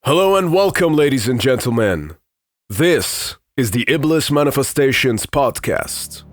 Hello and welcome, ladies and gentlemen. This is the Iblis Manifestations podcast.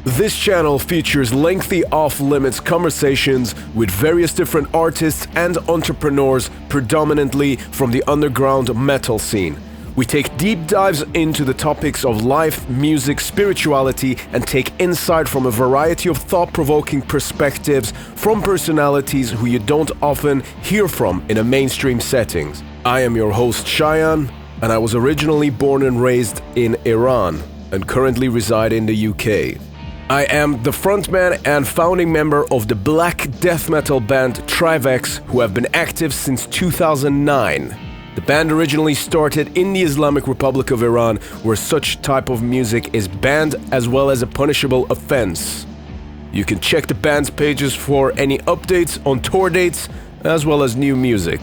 This channel features lengthy off-limits conversations with various different artists and entrepreneurs, predominantly from the underground metal scene. We take deep dives into the topics of life, music, spirituality, and take insight from a variety of thought-provoking perspectives from personalities who you don't often hear from in a mainstream settings. I am your host, Cheyenne, and I was originally born and raised in Iran and currently reside in the UK. I am the frontman and founding member of the black death metal band TRIVAX, who have been active since 2009. The band originally started in the Islamic Republic of Iran, where such type of music is banned as well as a punishable offense. You can check the band's pages for any updates on tour dates as well as new music.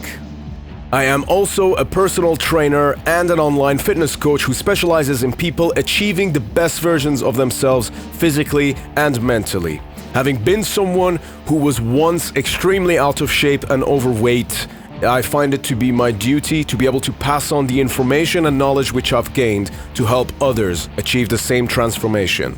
I am also a personal trainer and an online fitness coach who specializes in people achieving the best versions of themselves physically and mentally. Having been someone who was once extremely out of shape and overweight, I find it to be my duty to be able to pass on the information and knowledge which I've gained to help others achieve the same transformation.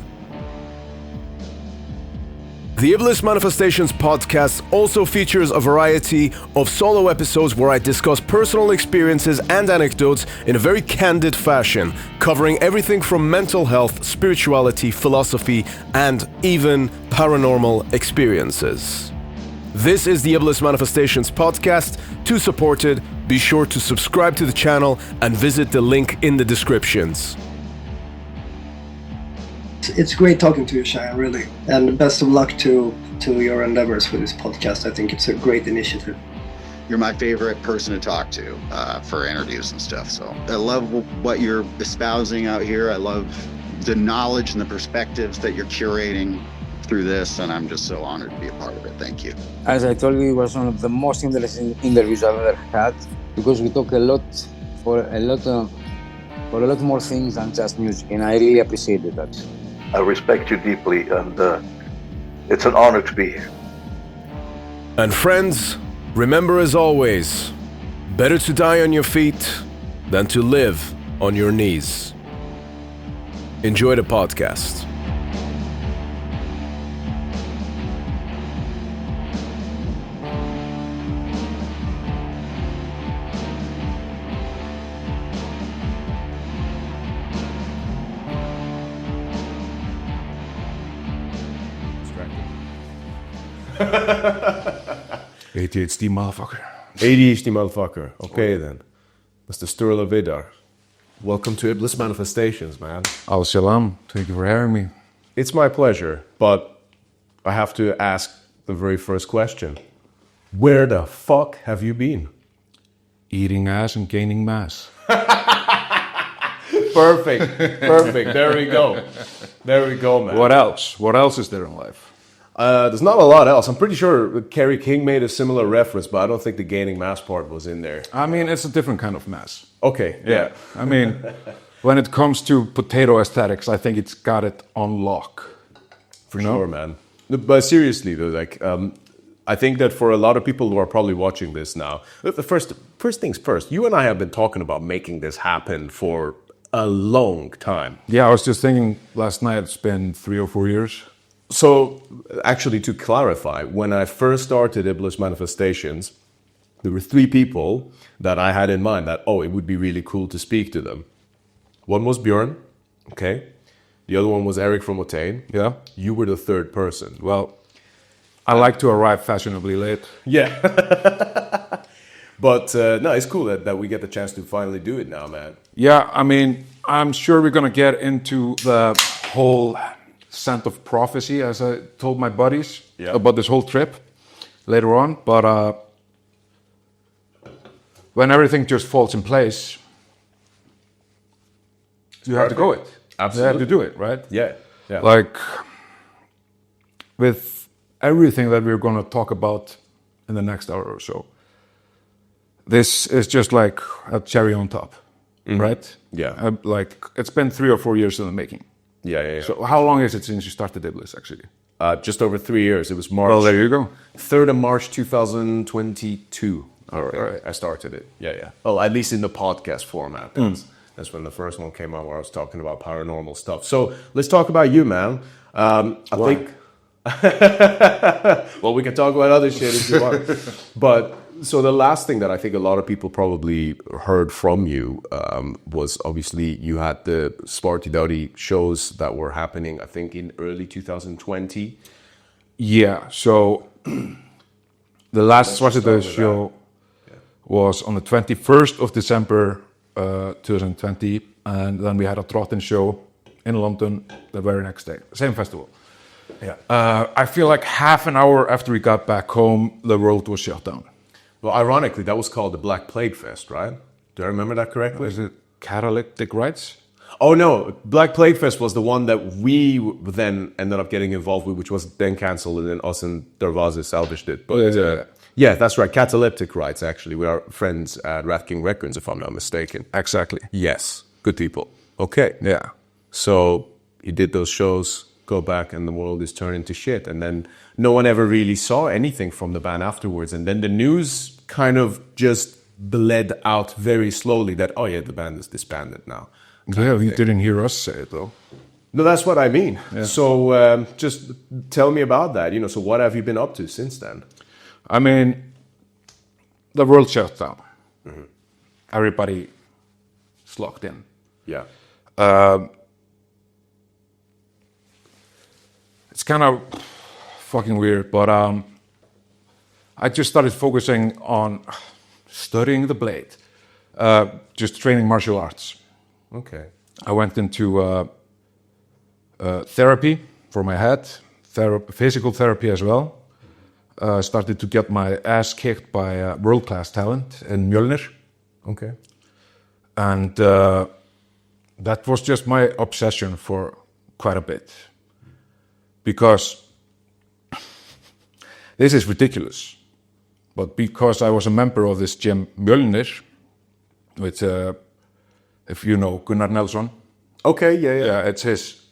The Iblis Manifestations podcast also features a variety of solo episodes where I discuss personal experiences and anecdotes in a very candid fashion, covering everything from mental health, spirituality, philosophy, and even paranormal experiences. This is the Iblis Manifestations podcast. To support it, be sure to subscribe to the channel and visit the link in the descriptions. It's great talking to you, Cheyenne, really. And best of luck to your endeavors with this podcast. I think it's a great initiative. You're my favorite person to talk to for interviews and stuff. So I love what you're espousing out here. I love the knowledge and the perspectives that you're curating through this, and I'm just so honored to be a part of it. Thank you. As I told you, it was one of the most interesting interviews I've ever had, because we talk a lot more things than just music, and I really appreciated that. I respect you deeply, and it's an honor to be here. And friends, remember as always, better to die on your feet than to live on your knees. Enjoy the podcast. ADHD motherfucker. ADHD motherfucker. Okay then. Mr. Sturla Vidar. Welcome to Iblis Manifestations, man. Al Salam. Thank you for having me. It's my pleasure, but I have to ask the very first question. Where the fuck have you been? Eating ass and gaining mass. Perfect. There we go, man. What else? What else is there in life? There's not a lot else. I'm pretty sure Kerry King made a similar reference, but I don't think the gaining mass part was in there. I mean, it's a different kind of mass. Okay, yeah. I mean, when it comes to potato aesthetics, I think it's got it on lock. For sure, man. But seriously, though, like, I think that for a lot of people who are probably watching this now, the first things first, you and I have been talking about making this happen for a long time. Yeah, I was just thinking last night, it's been 3 or 4 years. So, actually, to clarify, when I first started Iblis Manifestations, there were 3 people that I had in mind that, it would be really cool to speak to them. One was Björn, okay? The other one was Eric from Otane. Yeah. You were the third person. Well, I like to arrive fashionably late. Yeah. But, no, it's cool that we get the chance to finally do it now, man. Yeah, I mean, I'm sure we're going to get into the whole scent of prophecy, as I told my buddies about this whole trip later on. But when everything just falls in place, you have to go it. Absolutely. You have to do it, right? Yeah. Like, with everything that we're going to talk about in the next hour or so, this is just like a cherry on top, right? Yeah. Like, it's been 3 or 4 years in the making. Yeah. So how long is it since you started Iblis, actually? just over 3 years. It was March. Well, there you go. 3rd of March 2022. All right. I started it. Yeah. Well, at least in the podcast format. That's when the first one came out where I was talking about paranormal stuff. So let's talk about you, man. I think... Well, we can talk about other shit if you want. But so the last thing that I think a lot of people probably heard from you was obviously you had the Svartidauði shows that were happening, I think, in early 2020. Yeah, so the last Svartidauði show was on the 21st of December 2020, and then we had a Trottin show in London the very next day, same festival. Yeah. I feel like half an hour after we got back home, the world was shut down. Well, ironically, that was called the Black Plaguefest, right? Do I remember that correctly? Is it catalytic rights? Oh, no. Black Plaguefest was the one that we then ended up getting involved with, which was then cancelled, and then us and Darvaza salvaged it. But, yeah, that's right. Cataleptic rights, actually. We are friends at Rat King Records, if I'm not mistaken. Exactly. Yes. Good people. Okay. Yeah. So you did those shows, go back, and the world is turning to shit. And then no one ever really saw anything from the band afterwards. And then the news kind of just bled out very slowly that, oh yeah, the band is disbanded now. Yeah, you didn't hear us say it though. No, that's what I mean. Yeah. So just tell me about that. So what have you been up to since then? I mean, the world shut down. Mm-hmm. Everybody is locked in. Yeah. It's kind of fucking weird, but I just started focusing on studying the blade, just training martial arts. Okay. I went into therapy for my head, physical therapy as well. Started to get my ass kicked by world-class talent in Mjölnir. Okay. And that was just my obsession for quite a bit. Because this is ridiculous. But because I was a member of this gym Mjölnir, which, if you know Gunnar Nelson. Okay, yeah. Yeah, it's his gym.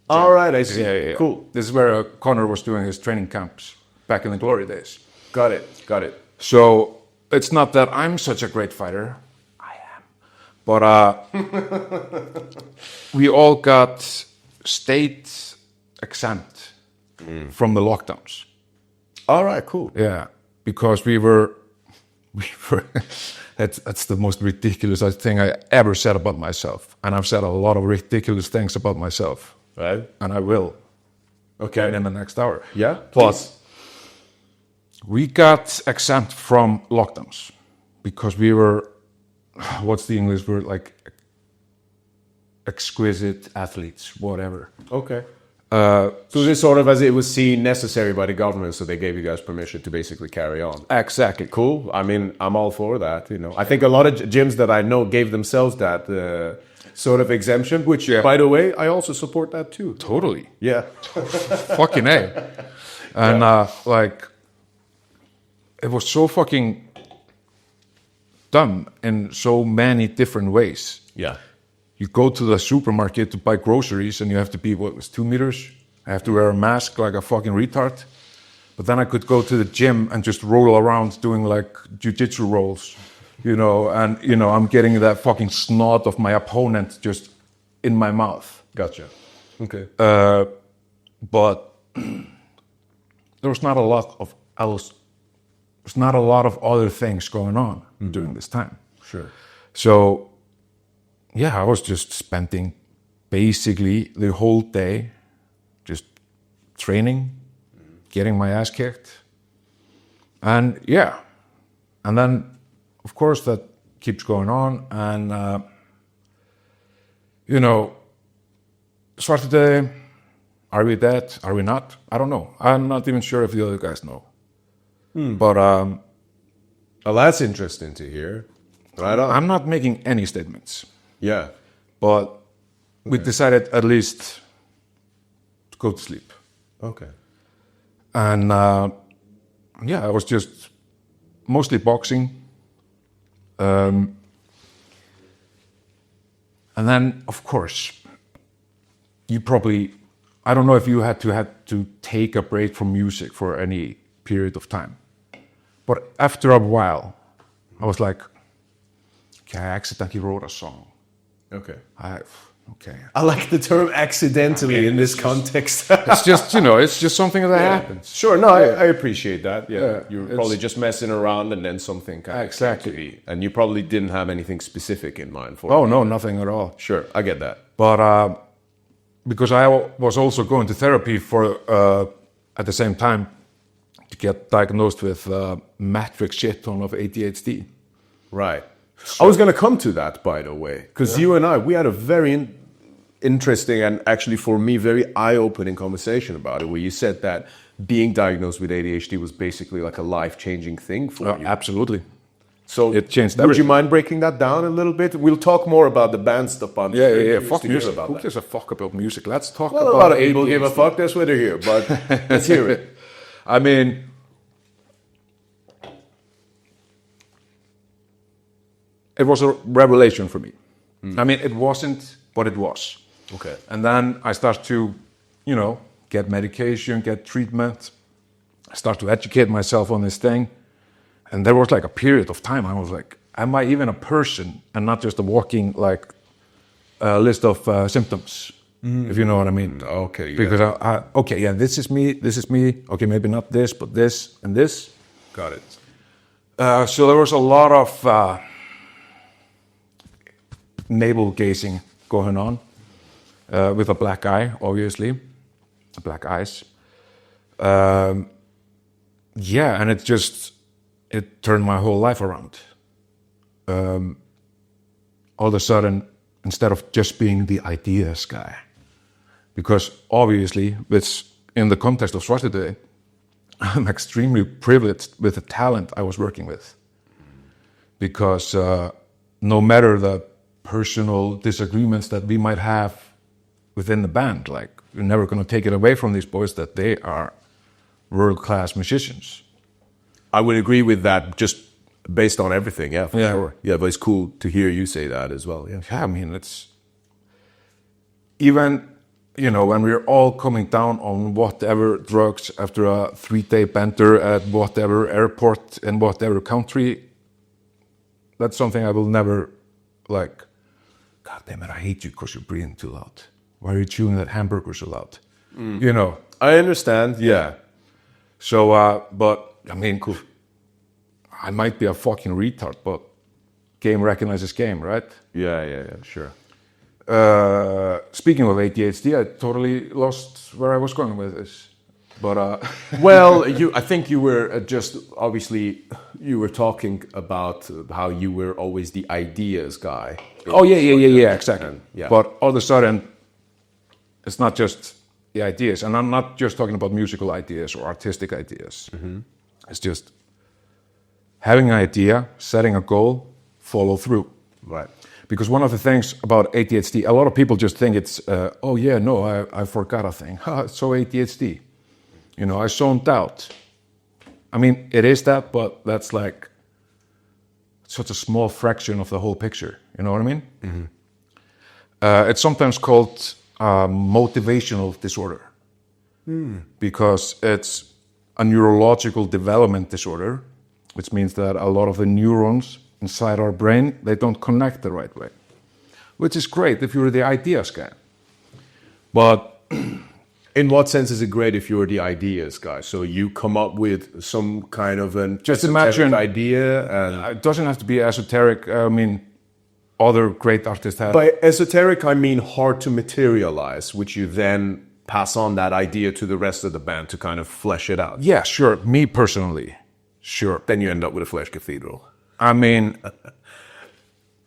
All right, I see. Yeah. Cool. This is where Connor was doing his training camps back in the glory days. Got it. So it's not that I'm such a great fighter. I am. But we all got state exempt from the lockdowns. All right, cool. Yeah, because we were that's the most ridiculous thing I ever said about myself. And I've said a lot of ridiculous things about myself. Right. And I will. Okay. In the next hour. Yeah. Plus, we got exempt from lockdowns because we were, what's the English word, like exquisite athletes, whatever. Okay. So this sort of as it was seen necessary by the government, so they gave you guys permission to basically carry on. Exactly. Cool. I mean, I'm all for that. I think a lot of gyms that I know gave themselves that sort of exemption, which, by the way, I also support that too. Totally. Yeah. Fucking A. And it was so fucking dumb in so many different ways. Yeah. You go to the supermarket to buy groceries and you have to be, 2 meters? I have to wear a mask like a fucking retard. But then I could go to the gym and just roll around doing like jiu-jitsu rolls, and, I'm getting that fucking snot of my opponent just in my mouth. Gotcha. Okay. But there was not a lot of else. There's not a lot of other things going on during this time. Sure. So, yeah, I was just spending basically the whole day just training, getting my ass kicked. And yeah, and then of course that keeps going on. And, Svartidauði, are we dead? Are we not? I don't know. I'm not even sure if the other guys know. But well, that's interesting to hear. Right on. I'm not making any statements. Yeah. But we decided at least to go to sleep. Okay. And I was just mostly boxing. And then, of course, you probably I don't know if you had to take a break from music for any period of time. But after a while, I was like, okay, I accidentally wrote a song. Okay. Okay. I like the term accidentally in this context. It's just, it's just something that happens. Sure, no, I appreciate that. Yeah, Yeah, you're probably just messing around and then something kind of Exactly. came to be. And you probably didn't have anything specific in mind for it. Oh, no, nothing at all. Sure, I get that. But because I was also going to therapy for, at the same time, to get diagnosed with matrix shit ton of ADHD. Right. I was going to come to that, by the way, because you and I, we had a very interesting and actually for me very eye-opening conversation about it, where you said that being diagnosed with ADHD was basically like a life-changing thing for you. Absolutely. So it changed would everything. you mind breaking that down a little bit? We'll talk more about the band stuff on Yeah. Fuck music. About Who that. gives a fuck about music? Let's talk Well, about a lot of people ADHD. give a fuck. That's why they're here. But let's hear it. I mean, it was a revelation for me. I mean, it wasn't, but it was. Okay. And then I start to, get medication, get treatment. I start to educate myself on this thing. And there was like a period of time I was like, am I even a person and not just a walking list of symptoms, if you know what I mean? Okay. Yeah. Because this is me. Okay, maybe not this, but this and this. Got it. So there was a lot of navel gazing going on with a black eye, obviously, black eyes. And it turned my whole life around. All of a sudden, instead of just being the ideas guy, because obviously, in the context of Svartidauði, I'm extremely privileged with the talent I was working with. Because no matter the personal disagreements that we might have within the band, like, you're never going to take it away from these boys that they are world-class musicians. I would agree with that, just based on everything. Yeah, for Yeah. sure. Yeah, but it's cool to hear you say that as well. Yeah. Yeah, I mean, it's even, when we're all coming down on whatever drugs after a 3-day banter at whatever airport in whatever country, that's something I will never, God damn it, I hate you because you're breathing too loud. Why are you chewing that hamburger so loud? I understand. Yeah. So, but, I mean, cool. I might be a fucking retard, but game recognizes game, right? Yeah, sure. Speaking of ADHD, I totally lost where I was going with this. But Well, I think you were you were talking about how you were always the ideas guy. oh yeah, exactly. Yeah. But all of a sudden, it's not just the ideas, and I'm not just talking about musical ideas or artistic ideas. It's just having an idea, setting a goal, follow through. Right. Because one of the things about ADHD, a lot of people just think it's, I forgot a thing. It's so ADHD. I zoned out. I mean, it is that, but that's like such a small fraction of the whole picture. You know what I mean? It's sometimes called motivational disorder because it's a neurological development disorder, which means that a lot of the neurons inside our brain, they don't connect the right way, which is great if you're the ideas guy. But In what sense is it great if you're the ideas guy? So you come up with some kind of an just esoteric imagine idea, and it doesn't have to be esoteric. I mean, other great artists have. by esoteric I mean hard to materialize, which you then pass on that idea to the rest of the band to kind of flesh it out. Yeah, sure. Me personally, sure. Then you end up with a Flesh Cathedral. I mean,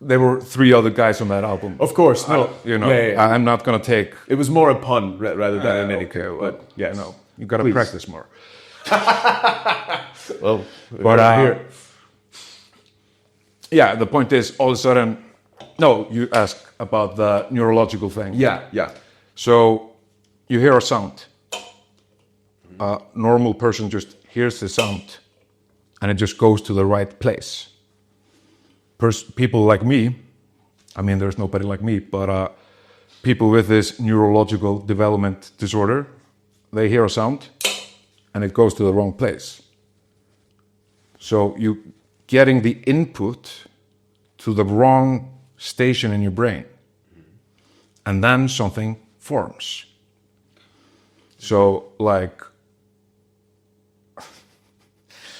there were 3 other guys on that album. Of course, no. Yeah. I'm not gonna take. It was more a pun rather than an Okay, anything. well, But yes, you gotta Please. practice more. Well, But here, yeah, the point is, all of a sudden, no, you ask about the neurological thing. yeah. So you hear a sound. A normal person just hears the sound, and it just goes to the right place. People like me, I mean, there's nobody like me, but people with this neurological development disorder, they hear a sound and it goes to the wrong place. So you getting the input to the wrong station in your brain, and then something forms. So like,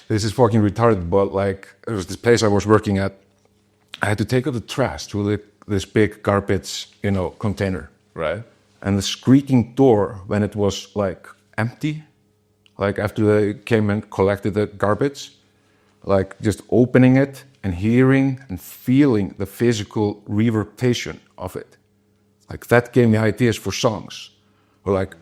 this is fucking retarded, but like, there was this place I was working at. I had to take out the trash through this big garbage, container. Right. And the squeaking door when it was like empty, like after they came and collected the garbage, like just opening it and hearing and feeling the physical reverberation of it. Like that gave me ideas for songs. Or like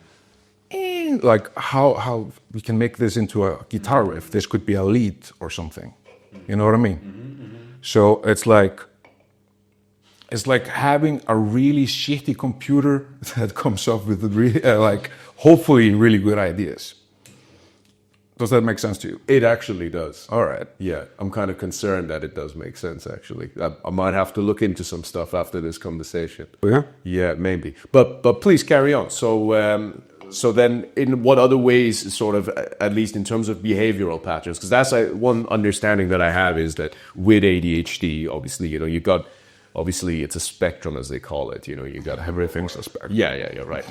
how we can make this into a guitar riff. This could be a lead or something. You know what I mean? So it's like having a really shitty computer that comes up with really, hopefully really good ideas. Does that make sense to you? It actually does. All right. Yeah, I'm kind of concerned that it does make sense, actually. I might have to look into some stuff after this conversation. Yeah? Yeah, maybe. But please carry on. So then in what other ways, sort of, at least in terms of behavioral patterns, because that's one understanding that I have is that with ADHD, obviously, you got, obviously it's a spectrum as they call it, you got everything's a spectrum. Yeah, right.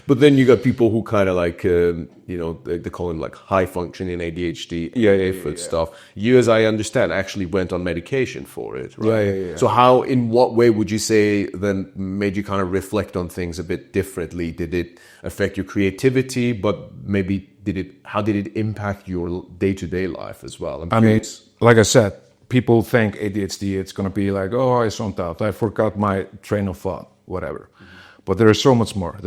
But then you got people who kind of like, they call it like high functioning ADHD, stuff. You, as I understand, actually went on medication for it, right? Yeah. So how, in what way would you say then made you kind of reflect on things a bit differently? Did it affect your creativity, but maybe how did it impact your day-to-day life as well? I mean, like I said, people think ADHD, it's going to be like, oh, I zoned out, I forgot my train of thought, whatever. But there is so much more.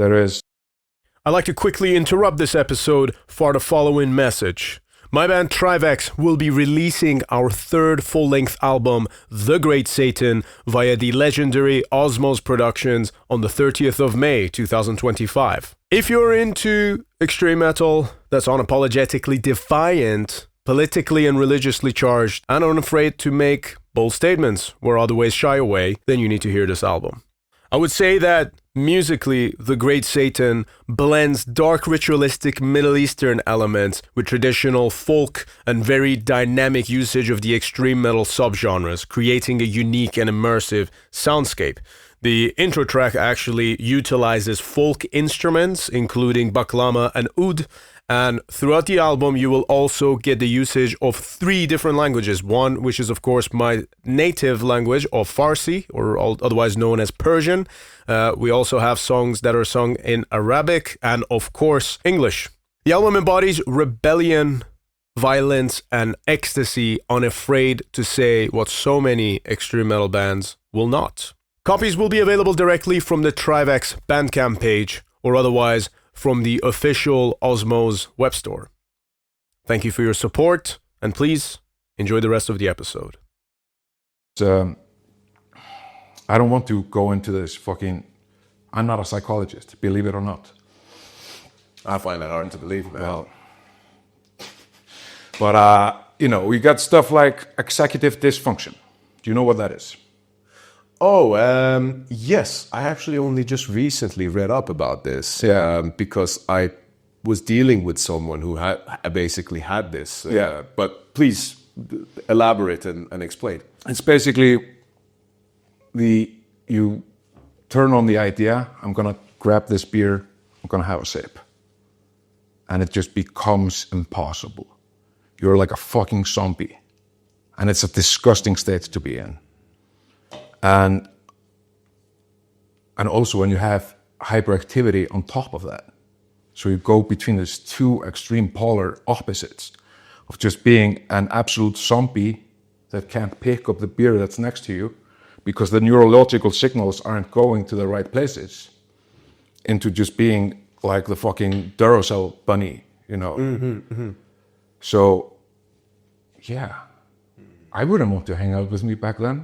I'd like to quickly interrupt this episode for the following message. My band TRIVAX will be releasing our third full-length album, The Great Satan, via the legendary Osmos Productions on the 30th of May, 2025. If you're into extreme metal that's unapologetically defiant, politically and religiously charged, and unafraid to make bold statements where other ways shy away, then you need to hear this album. I would say that musically, The Great Satan blends dark ritualistic Middle Eastern elements with traditional folk and very dynamic usage of the extreme metal subgenres, creating a unique and immersive soundscape. The intro track actually utilizes folk instruments, including baklama and oud, and throughout the album, you will also get the usage of 3 different languages. One, which is, of course, my native language of Farsi, or otherwise known as Persian. We also have songs that are sung in Arabic and, of course, English. The album embodies rebellion, violence, and ecstasy, unafraid to say what so many extreme metal bands will not. Copies will be available directly from the TRIVAX Bandcamp page, or otherwise from the official Osmos web store. Thank you for your support, and please enjoy the rest of the episode. I don't want to go into this I'm not a psychologist, believe it or not. I find that hard to believe, man. Well, but, we got stuff like executive dysfunction. Do you know what that is? Oh, yes. I actually only just recently read up about this because I was dealing with someone who basically had this. But please elaborate and explain. It's basically you turn on the idea, I'm going to grab this beer, I'm going to have a sip. And it just becomes impossible. You're like a fucking zombie. And it's a disgusting state to be in. And also when you have hyperactivity on top of that. So you go between these 2 extreme polar opposites of just being an absolute zombie that can't pick up the beer that's next to you because the neurological signals aren't going to the right places, into just being like the fucking Duracell bunny, So, yeah, I wouldn't want to hang out with me back then.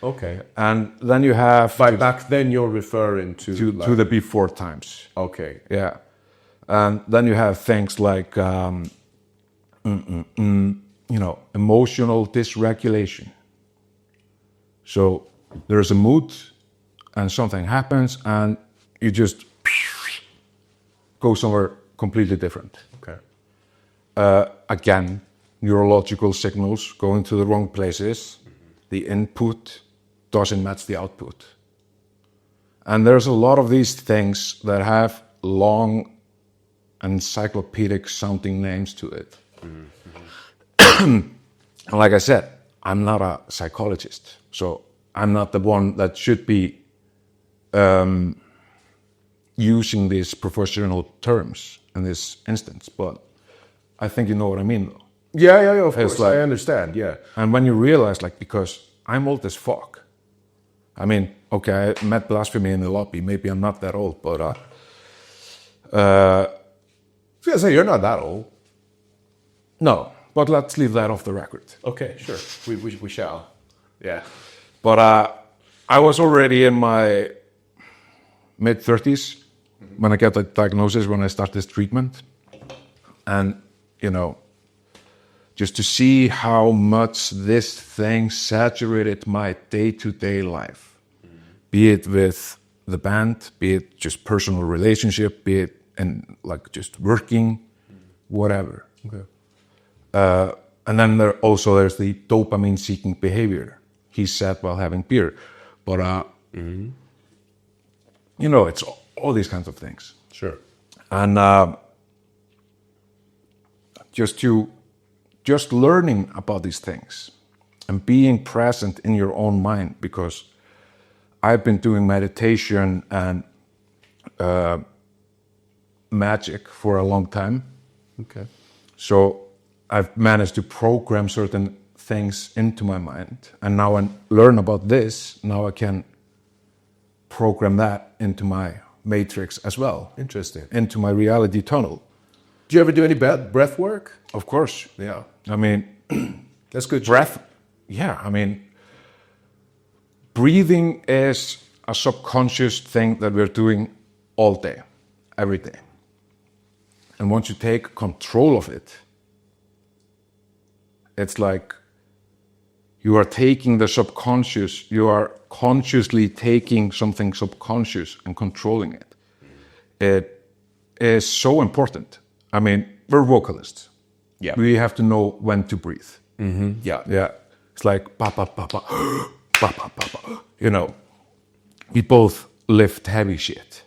Okay. And then you have... By back then, you're referring to the before times. Okay. Yeah. And then you have things like, emotional dysregulation. So there's a mood, and something happens and you just go somewhere completely different. Okay. Again, neurological signals going to the wrong places. The input doesn't match the output. And there's a lot of these things that have long encyclopedic sounding names to it. Like I said, I'm not a psychologist, so I'm not the one that should be using these professional terms in this instance, but I think you know what I mean, though. Yeah, of It's course, like- I understand, yeah. And when you realize, like, because I'm old as fuck. I mean, okay, I met Blasphemy in the lobby. Maybe I'm not that old, but I was gonna say, you're not that old. no. But let's leave that off the record. Okay, sure, we shall. Yeah. But I was already in my mid-30s when I got the diagnosis, when I started this treatment. And, you know, just to see how much this thing saturated my day-to-day life, be it with the band, be it just personal relationship, be it and like just working, whatever. Okay. And then there's the dopamine-seeking behavior, he said while having beer. But, you know, it's all these kinds of things. Sure. And just learning about these things and being present in your own mind, because I've been doing meditation and magic for a long time. Okay. So I've managed to program certain things into my mind. And now I learn about this, now I can program that into my matrix as well. Interesting. Into my reality tunnel. Do you ever do any breath work? Of course. Yeah. I mean, That's good. breath, yeah, I mean, breathing is a subconscious thing that we're doing all day, every day. And once you take control of it, it's like you are taking the subconscious, you are consciously taking something subconscious and controlling it. It is so important. I mean, we're vocalists. Yeah. We have to know when to breathe. Yeah. Yeah. It's like, ba, ba, ba, ba, ba, ba, ba, ba. You know, we both lift heavy shit.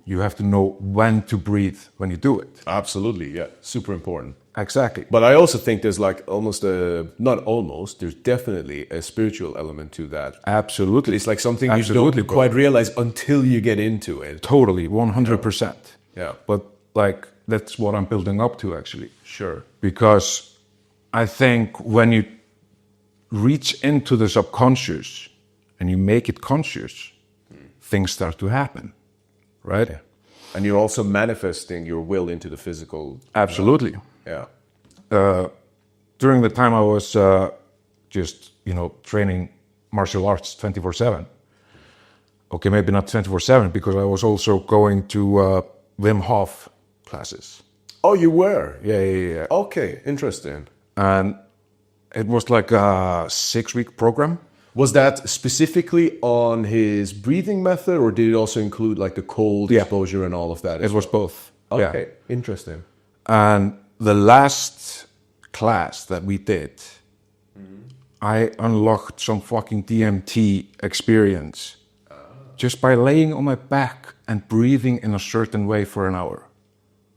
You have to know when to breathe when you do it. Absolutely, yeah. Super important. Exactly. But I also think there's like there's definitely a spiritual element to that. Absolutely. It's like something Absolutely, you don't bro. quite realize until you get into it. Totally, 100%. Yeah. But like, that's what I'm building up to, actually. Sure. Because I think when you reach into the subconscious and you make it conscious, things start to happen, right? Yeah. And you're also manifesting your will into the physical. Absolutely. Yeah. During the time I was just, training martial arts 24/7. Okay, maybe not 24/7, because I was also going to Wim Hof classes. Oh, you were? Yeah. Okay, interesting. And it was like a 6-week program. Was that specifically on his breathing method, or did it also include like the cold exposure and all of that? It was both. Okay, Yeah. interesting. And the last class that we did, I unlocked some fucking DMT experience just by laying on my back and breathing in a certain way for an hour.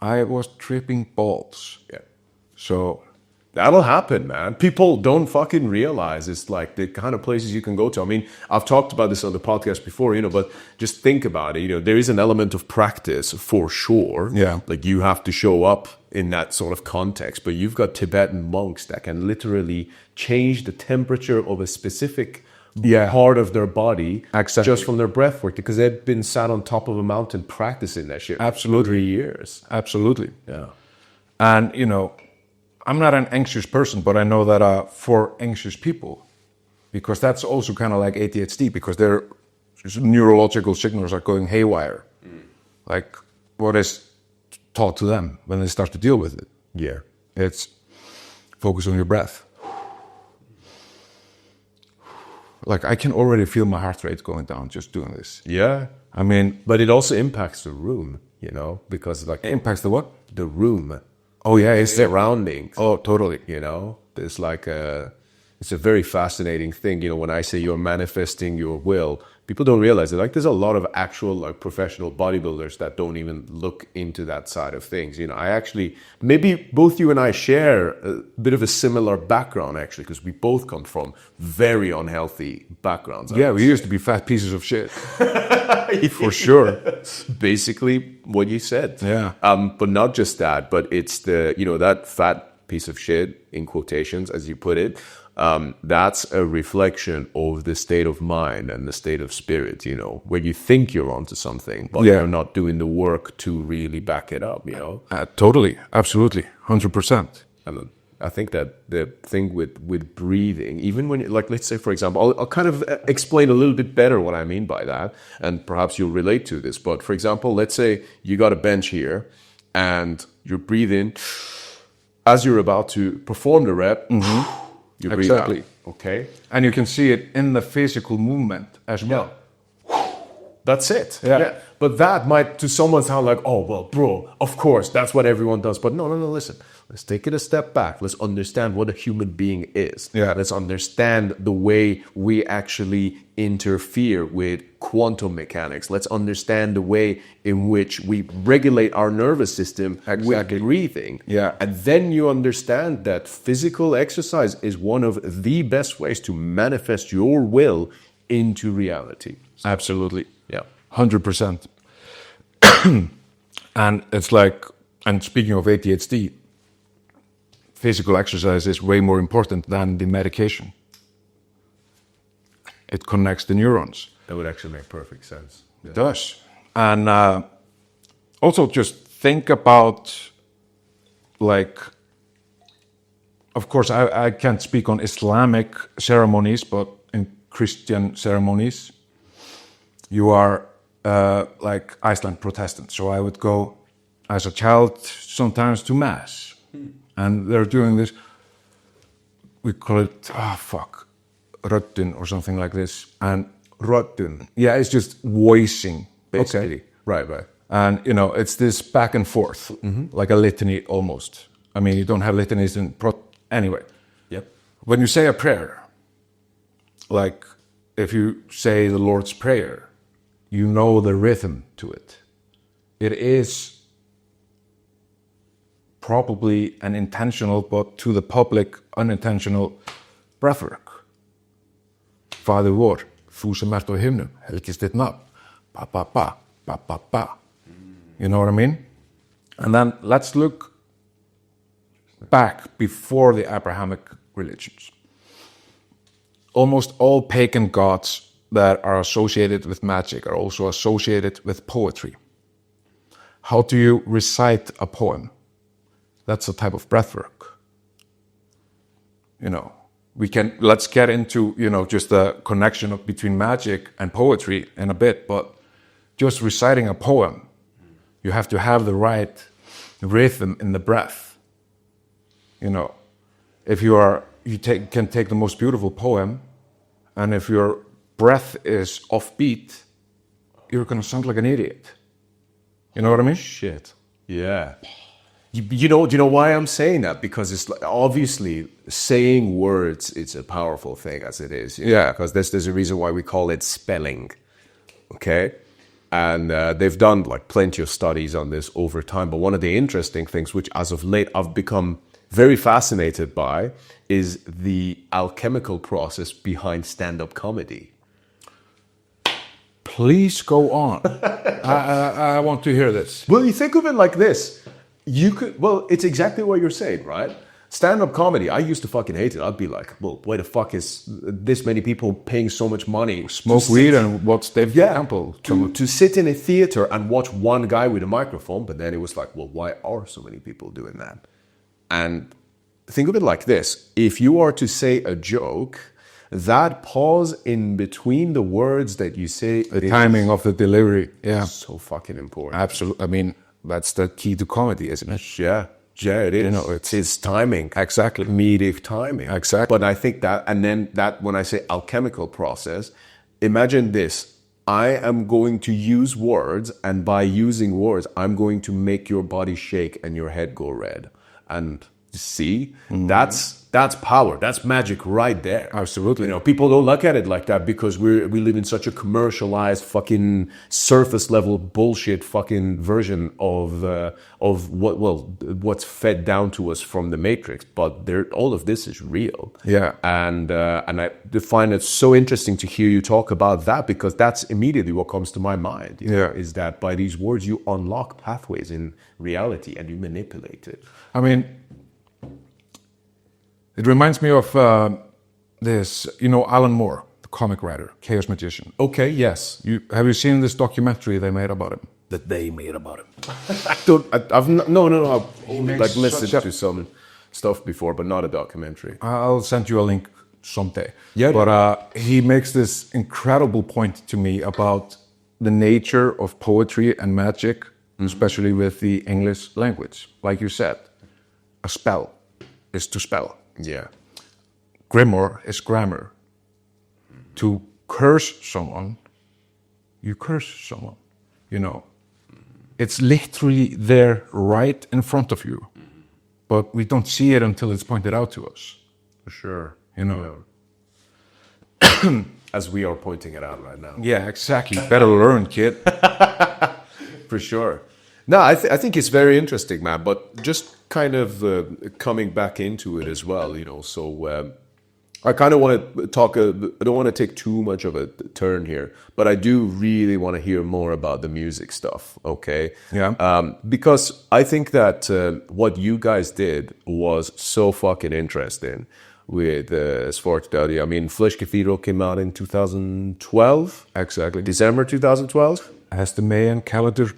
I was tripping balls. Yeah. So That'll happen, man. People don't fucking realize it's like the kind of places you can go to. I mean, I've talked about this on the podcast before, but just think about it. There is an element of practice for sure. Yeah. Like you have to show up in that sort of context, but you've got Tibetan monks that can literally change the temperature of a specific part of their body just from their breath work, because they've been sat on top of a mountain practicing that shit Absolutely. for 3 years. Absolutely. Yeah. And, I'm not an anxious person, but I know that for anxious people, because that's also kind of like ADHD, because their neurological signals are going haywire. Like, what is taught to them when they start to deal with it? Yeah. It's focus on your breath. like I can already feel my heart rate going down just doing this. Yeah. I mean, But it also impacts the room, you know, because like it impacts the what? the room, Oh yeah, it's surroundings. Oh, totally. You know, there's like it's a very fascinating thing. You know, when I say you're manifesting your will, people don't realize it. Like, there's a lot of actual like professional bodybuilders that don't even look into that side of things. You know, I actually, maybe both you and I share a bit of a similar background actually, because we both come from very unhealthy backgrounds. Yeah, we used to be fat pieces of shit. For sure. Basically what you said. Yeah. But not just that, but it's the, you know, that fat piece of shit, in quotations, as you put it, that's a reflection of the state of mind and the state of spirit, you know, where you think you're onto something, but you're not doing the work to really back it up, you know? Totally. Absolutely. 100%. And I think that the thing with breathing, even when, like, let's say, for example, I'll kind of explain a little bit better what I mean by that, and perhaps you'll relate to this. But for example, let's say you got a bench here and you're breathing as you're about to perform the rep. Mm-hmm. You breathe out. Okay. And you can see it in the physical movement as well. That's it. Yeah. But that might to someone sound like, oh, well, bro, of course, that's what everyone does. But no, listen. Let's take it a step back. Let's understand what a human being is. Yeah. Let's understand the way we actually interfere with quantum mechanics. Let's understand the way in which we regulate our nervous system with breathing. Yeah. And then you understand that physical exercise is one of the best ways to manifest your will into reality. Absolutely. Yeah. 100%. And it's like, and speaking of ADHD, physical exercise is way more important than the medication. It connects the neurons. That would actually make perfect sense. It does. And also just think about, like, of course, I can't speak on Islamic ceremonies, but in Christian ceremonies, you are like Iceland Protestant. So I would go as a child sometimes to Mass. And they're doing this, we call it, röddun or something like this. And Röddun. yeah, it's just voicing, basically. Okay. Right. And, you know, it's this back and forth, like a litany almost. I mean, you don't have litanies in, anyway. Yep. When you say a prayer, like if you say the Lord's Prayer, you know the rhythm to it. It is probably an intentional, but to the public, unintentional breathwork. Fader vår, þú sem ert á himnum, helgist þitt nafn, ba, ba, ba, ba, ba, ba. You know what I mean? And then let's look back before the Abrahamic religions. Almost all pagan gods that are associated with magic are also associated with poetry. How do you recite a poem? That's a type of breathwork. You know, let's get into, you know, just the connection between magic and poetry in a bit, but just reciting a poem, you have to have the right rhythm in the breath. You know, if can take the most beautiful poem, and if your breath is offbeat, you're going to sound like an idiot. You know what I mean? Shit. Yeah. Do you know why I'm saying that? Because it's like, obviously saying words, it's a powerful thing as it is. Yeah. Because there's a reason why we call it spelling. Okay. And they've done like plenty of studies on this over time. But one of the interesting things, which as of late I've become very fascinated by, is the alchemical process behind stand-up comedy. Please go on. I want to hear this. Well, you think of it like this. It's exactly what you're saying, right? Stand-up comedy, I used to fucking hate it. I'd be like, well, why the fuck is this many people paying so much money? Smoke weed and watch Dave Campbell. To sit in a theater and watch one guy with a microphone. But then it was like, well, why are so many people doing that? And think of it like this. If you are to say a joke, that pause in between the words that you say... The timing of the delivery, yeah. So fucking important. Absolutely. I mean, that's the key to comedy, isn't it? Yeah. Yeah, it is. You know, it's his timing. Exactly. Comedic timing. Exactly. But I think that, and then that, when I say alchemical process, imagine this. I am going to use words, and by using words, I'm going to make your body shake and your head go red. And see, that's power. That's magic right there. Absolutely. You know, people don't look at it like that because we live in such a commercialized fucking surface level bullshit fucking version of what's fed down to us from the Matrix. But all of this is real. Yeah. And I find it so interesting to hear you talk about that, because that's immediately what comes to my mind. You know, is that by these words you unlock pathways in reality and you manipulate it. I mean, it reminds me of this, you know, Alan Moore, the comic writer, Chaos Magician. Okay, yes. Have you seen this documentary they made about him? I've like listened to some stuff before, but not a documentary. I'll send you a link someday. Yeah. But he makes this incredible point to me about the nature of poetry and magic, especially with the English language. Like you said, a spell is to spell. Yeah. Grimoire is grammar. To curse someone, you curse someone, you know. It's literally there right in front of you, but we don't see it until it's pointed out to us. For sure. You know. As we are pointing it out right now. Yeah, exactly. Better learn, kid. For sure. No, I think it's very interesting, man. But just kind of coming back into it as well, you know. So I kind of want to talk. I don't want to take too much of a turn here, but I do really want to hear more about the music stuff. Okay. Yeah. Because I think that what you guys did was so fucking interesting with Svartidauði. I mean, Flesh Cathedral came out in 2012. Exactly. December 2012. As the Mayan calendar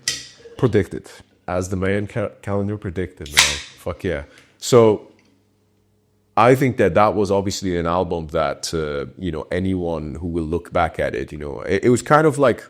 predicted. As the Mayan calendar predicted, man. Fuck yeah. So I think that was obviously an album that, you know, anyone who will look back at it, you know, it was kind of like,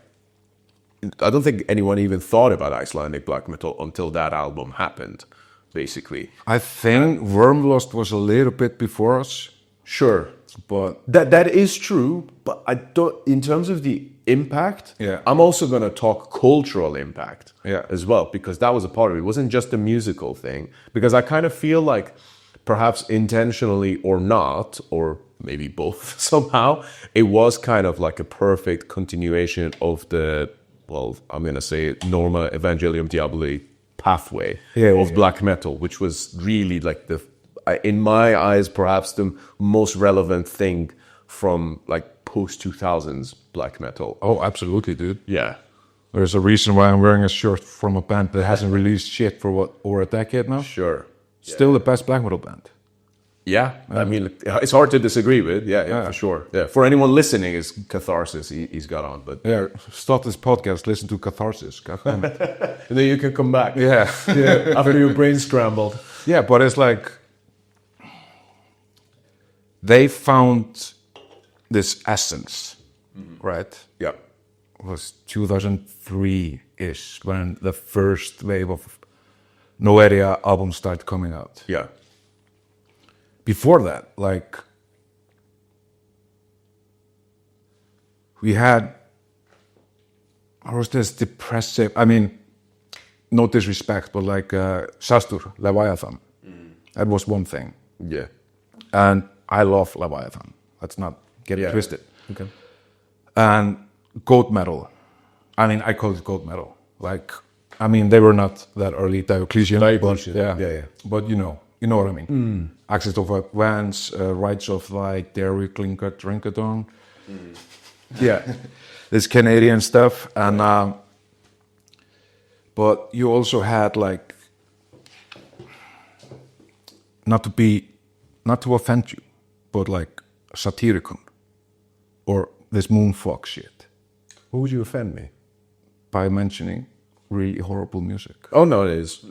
I don't think anyone even thought about Icelandic black metal until that album happened, basically. I think Wormlust was a little bit before us. Sure. But that is true, but I don't, in terms of the impact, yeah. I'm also going to talk cultural impact as well, because that was a part of it. It wasn't just a musical thing, because I kind of feel like perhaps intentionally or not, or maybe both somehow, it was kind of like a perfect continuation of the, well, I'm going to say Norma Evangelium Diaboli pathway of black metal, which was really like in my eyes, perhaps the most relevant thing from like post-2000s black metal. Oh, absolutely, dude. Yeah. There's a reason why I'm wearing a shirt from a band that hasn't released shit for over a decade now. Sure. Still the best black metal band. Yeah, I mean, it's hard to disagree with. Yeah, for sure. Yeah, for anyone listening, it's Catharsis he's got on. But yeah, stop this podcast, listen to Catharsis. God damn it. And then you can come back. Yeah. After your brain scrambled. Yeah, but it's like they found this essence, right? Yeah. It was 2003-ish when the first wave of No Area albums started coming out. Yeah. Before that, like, we had, or was this depressive, I mean, no disrespect, but like Sastur, Leviathan. That was one thing. Yeah. And I love Leviathan. Let's not get it twisted. Okay. And goat metal. I mean, I call it goat metal. Like, I mean, they were not that early Diocletian. But, yeah. But you know what I mean. Access of Advance, Rights of Light, Dairy Clinker, Drinkadon. Yeah. This Canadian stuff. And but you also had like, not to offend you, but like Satyricon or this Moonfog shit. What would you offend me? By mentioning really horrible music. Oh no, it is.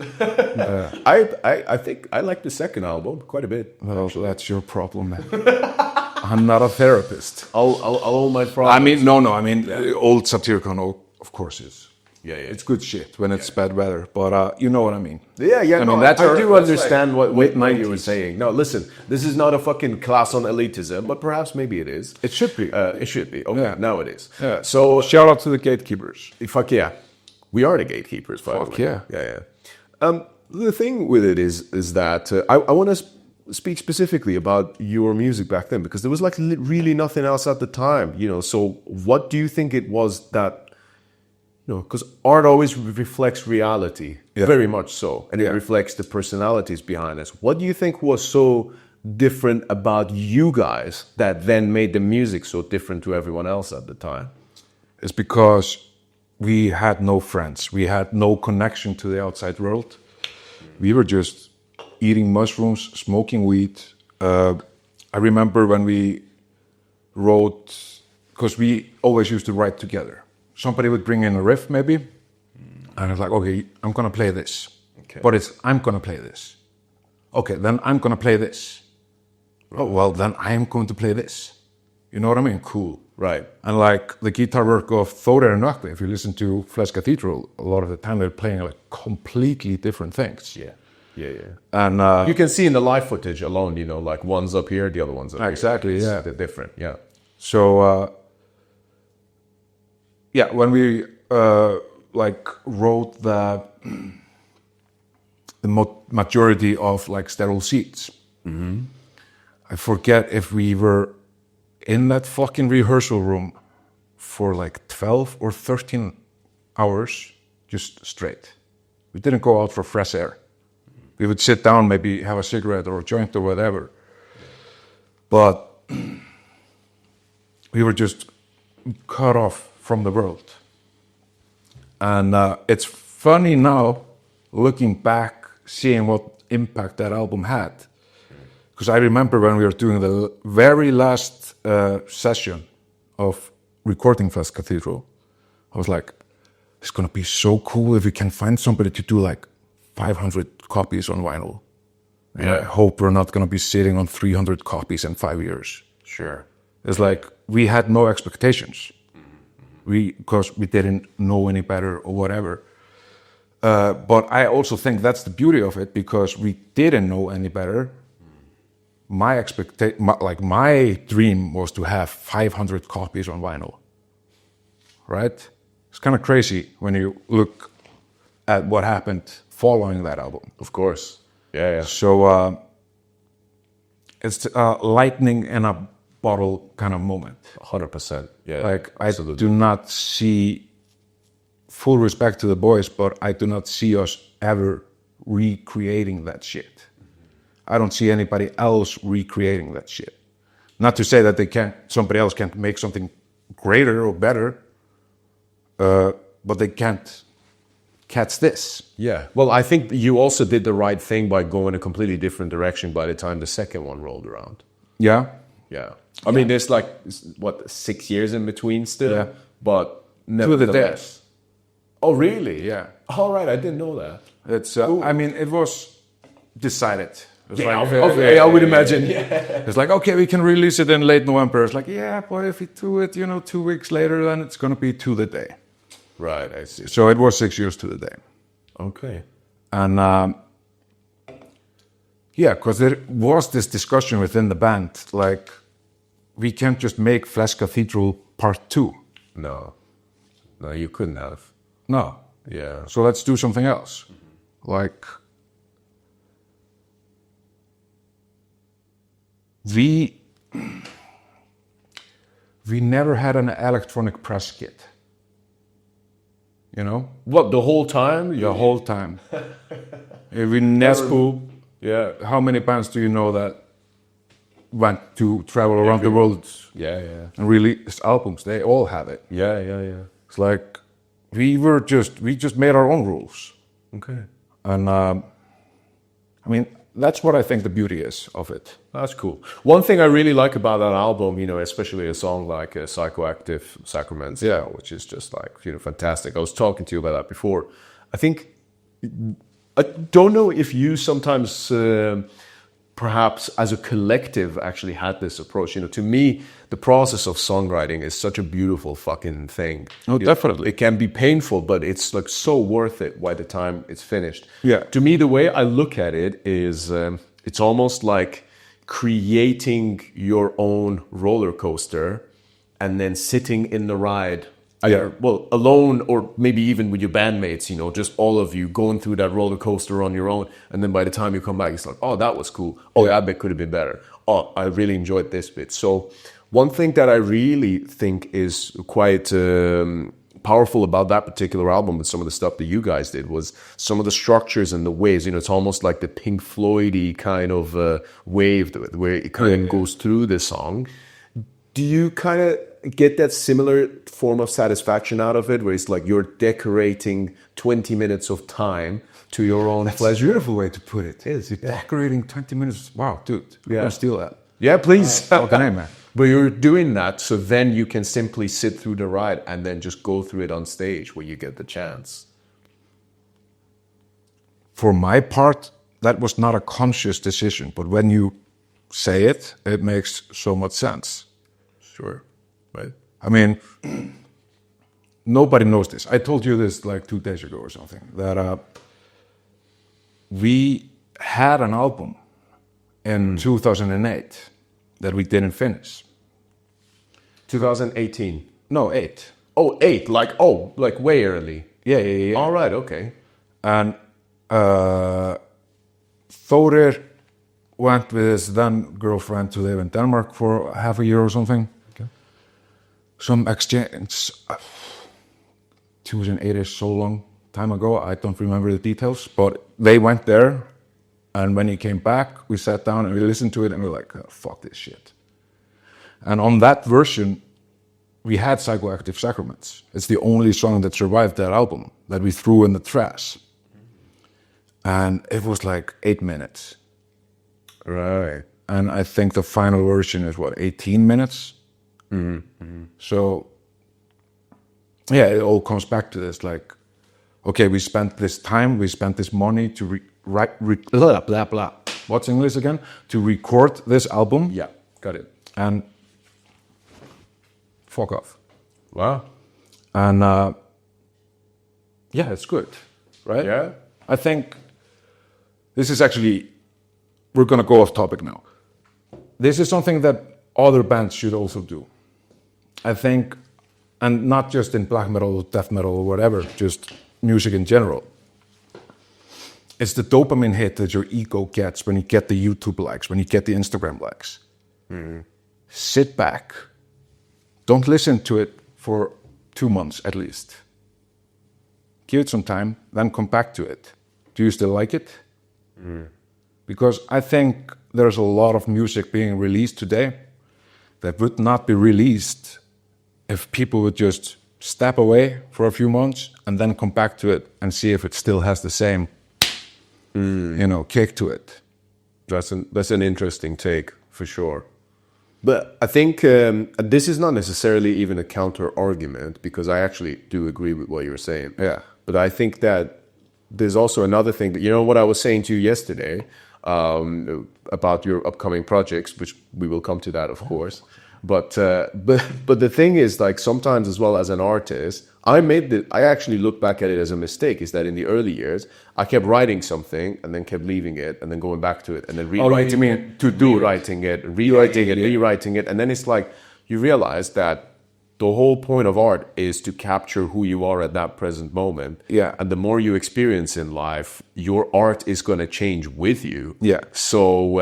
I think I like the second album quite a bit. Well, that's your problem, man. I'm not a therapist. All my problems. I mean, no. I mean, old Satyricon, of course, is Yeah, yeah. It's good shit when it's bad weather, but you know what I mean. Yeah, yeah. I No, mean, that's I do understand like what you were 90s. saying. No, listen, this is not a fucking class on elitism, but perhaps maybe it is. It should be. It should be. Okay, Yeah. now it is. Yeah. So, Shout out to the gatekeepers. fuck yeah. We are the gatekeepers, by the Fuck way. yeah. Yeah, yeah. The thing with it is that I want to speak specifically about your music back then, because there was like really nothing else at the time, you know. So what do you think it was that, you know, because art always reflects reality, very much so, and it reflects the personalities behind us. What do you think was so different about you guys that then made the music so different to everyone else at the time? It's because we had no friends. We had no connection to the outside world. We were just eating mushrooms, smoking weed. I remember when we wrote, because we always used to write together. Somebody would bring in a riff maybe, and it's like, okay, I'm gonna play this. Okay. But I'm gonna play this. Okay, then I'm gonna play this. Oh, well, then I am going to play this. You know what I mean? Cool. Right. And like the guitar work of Þórir and Nökkvi, if you listen to Flesh Cathedral, a lot of the time they're playing like completely different things. Yeah. Yeah, yeah. And You can see in the live footage alone, you know, like one's up here, the other one's up Exactly, here. yeah. They're different, yeah. so, when we like wrote the majority of like Sterile Seeds, I forget if we were in that fucking rehearsal room for like 12 or 13 hours, just straight. We didn't go out for fresh air. We would sit down, maybe have a cigarette or a joint or whatever. But we were just cut off from the world. And it's funny now, looking back, seeing what impact that album had. Because I remember when we were doing the very last session of recording Flesh Cathedral, I was like, it's gonna be so cool if we can find somebody to do like 500 copies on vinyl. And I hope we're not gonna be sitting on 300 copies in 5 years. Sure. It's like, we had no expectations. Because we didn't know any better or whatever. But I also think that's the beauty of it, because we didn't know any better. My dream was to have 500 copies on vinyl, right? It's kind of crazy when you look at what happened following that album. Of course. Yeah, yeah. So it's lightning in a bottle kind of moment. 100%. Yeah. Like, absolutely. I do not see, full respect to the boys, but I do not see us ever recreating that shit. I don't see anybody else recreating that shit. Not to say that somebody else can't make something greater or better, but they can't catch this. Yeah. Well, I think you also did the right thing by going a completely different direction by the time the second one rolled around. Yeah. Yeah. I mean, there's like, 6 years in between still? Yeah. But To the nevertheless. death. Oh, really? Yeah. All right, I didn't know that. It's. I mean, it was decided. It was I would imagine. Yeah. It's like, okay, we can release it in late November. It's like, yeah, but if we do it, 2 weeks later, then it's gonna be to the day. Right, I see. So it was 6 years to the day. Okay. And because there was this discussion within the band, like, we can't just make Flesh Cathedral Part 2. No, you couldn't have. No. Yeah. So let's do something else. Like, we never had an electronic press kit. What, the whole time? The whole time. We never. Yeah. How many bands do you know that went to travel around the world Yeah. and release albums? They all have it. Yeah. It's like we just made our own rules. Okay. And I mean, that's what I think the beauty is of it. That's cool. One thing I really like about that album, especially a song like Psychoactive Sacraments, which is just like, fantastic. I was talking to you about that before. I don't know if you sometimes perhaps as a collective actually had this approach. To me, the process of songwriting is such a beautiful fucking thing. Oh, definitely. It can be painful, but it's like so worth it by the time it's finished. Yeah. To me, the way I look at it is it's almost like creating your own roller coaster and then sitting in the ride. Well, alone or maybe even with your bandmates, just all of you going through that roller coaster on your own. And then by the time you come back, it's like, oh, that was cool. Oh, yeah, that bit could have been better. Oh, I really enjoyed this bit. So one thing that I really think is quite powerful about that particular album with some of the stuff that you guys did was some of the structures and the waves. It's almost like the Pink Floyd-y kind of wave where it kind of goes through the song. Do you kind of get that similar form of satisfaction out of it, where it's like you're decorating 20 minutes of time to your own pleasure? That's a beautiful way to put it. It is. You're decorating 20 minutes. Wow, dude. I'm going to steal that. Yeah, please. Fucking A, man. But you're doing that, so then you can simply sit through the ride and then just go through it on stage where you get the chance. For my part, that was not a conscious decision, but when you say it, it makes so much sense. Sure. Right. I mean, nobody knows this. I told you this like 2 days ago or something, that we had an album in 2008 that we didn't finish. 2018? No, 8. Oh, 8, like way early. Yeah. All right, okay. And Þórir went with his then girlfriend to live in Denmark for half a year or something. Okay. Some exchange. 2008 is so long time ago, I don't remember the details, but they went there, and when he came back, we sat down and we listened to it, and we were like, oh, fuck this shit. And on that version, we had Psychoactive Sacraments. It's the only song that survived that album that we threw in the trash. And it was like 8 minutes. Right. And I think the final version is 18 minutes? Mm-hmm. So, yeah, it all comes back to this, like, okay, we spent this time, we spent this money to blah, blah, blah. What's English again? To record this album. Yeah, got it. And fuck off. Wow. And yeah, it's good, right? Yeah. I think this is actually, we're going to go off topic now. This is something that other bands should also do. I think, and not just in black metal, death metal, or whatever, just music in general. It's the dopamine hit that your ego gets when you get the YouTube likes, when you get the Instagram likes. Mm-hmm. Sit back. Don't listen to it for 2 months at least. Give it some time, then come back to it. Do you still like it? Mm. Because I think there's a lot of music being released today that would not be released if people would just step away for a few months and then come back to it and see if it still has the same, kick to it. That's an interesting take, for sure. But I think this is not necessarily even a counter-argument, because I actually do agree with what you're saying. Yeah. But I think that there's also another thing that, what I was saying to you yesterday about your upcoming projects, which we will come to that, of course. But the thing is, like, sometimes as well as an artist, I actually look back at it as a mistake, is that in the early years, I kept writing something and then kept leaving it and then going back to it and then rewriting it. And then it's like, you realize that the whole point of art is to capture who you are at that present moment. Yeah. And the more you experience in life, your art is going to change with you. Yeah. So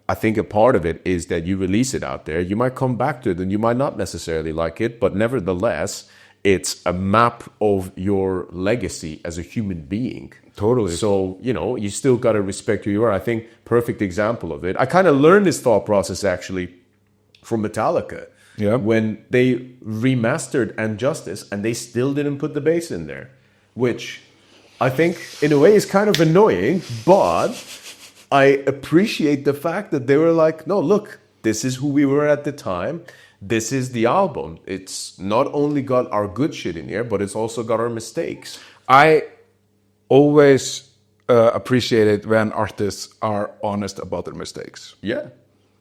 I think a part of it is that you release it out there. You might come back to it and you might not necessarily like it, but nevertheless, it's a map of your legacy as a human being. Totally. So, you still got to respect who you are. I think perfect example of it. I kind of learned this thought process actually from Metallica. Yeah. When they remastered And Justice and they still didn't put the bass in there, which I think in a way is kind of annoying, but I appreciate the fact that they were like, no, look, this is who we were at the time. This is the album. It's not only got our good shit in here, but it's also got our mistakes. I always appreciate it when artists are honest about their mistakes. Yeah,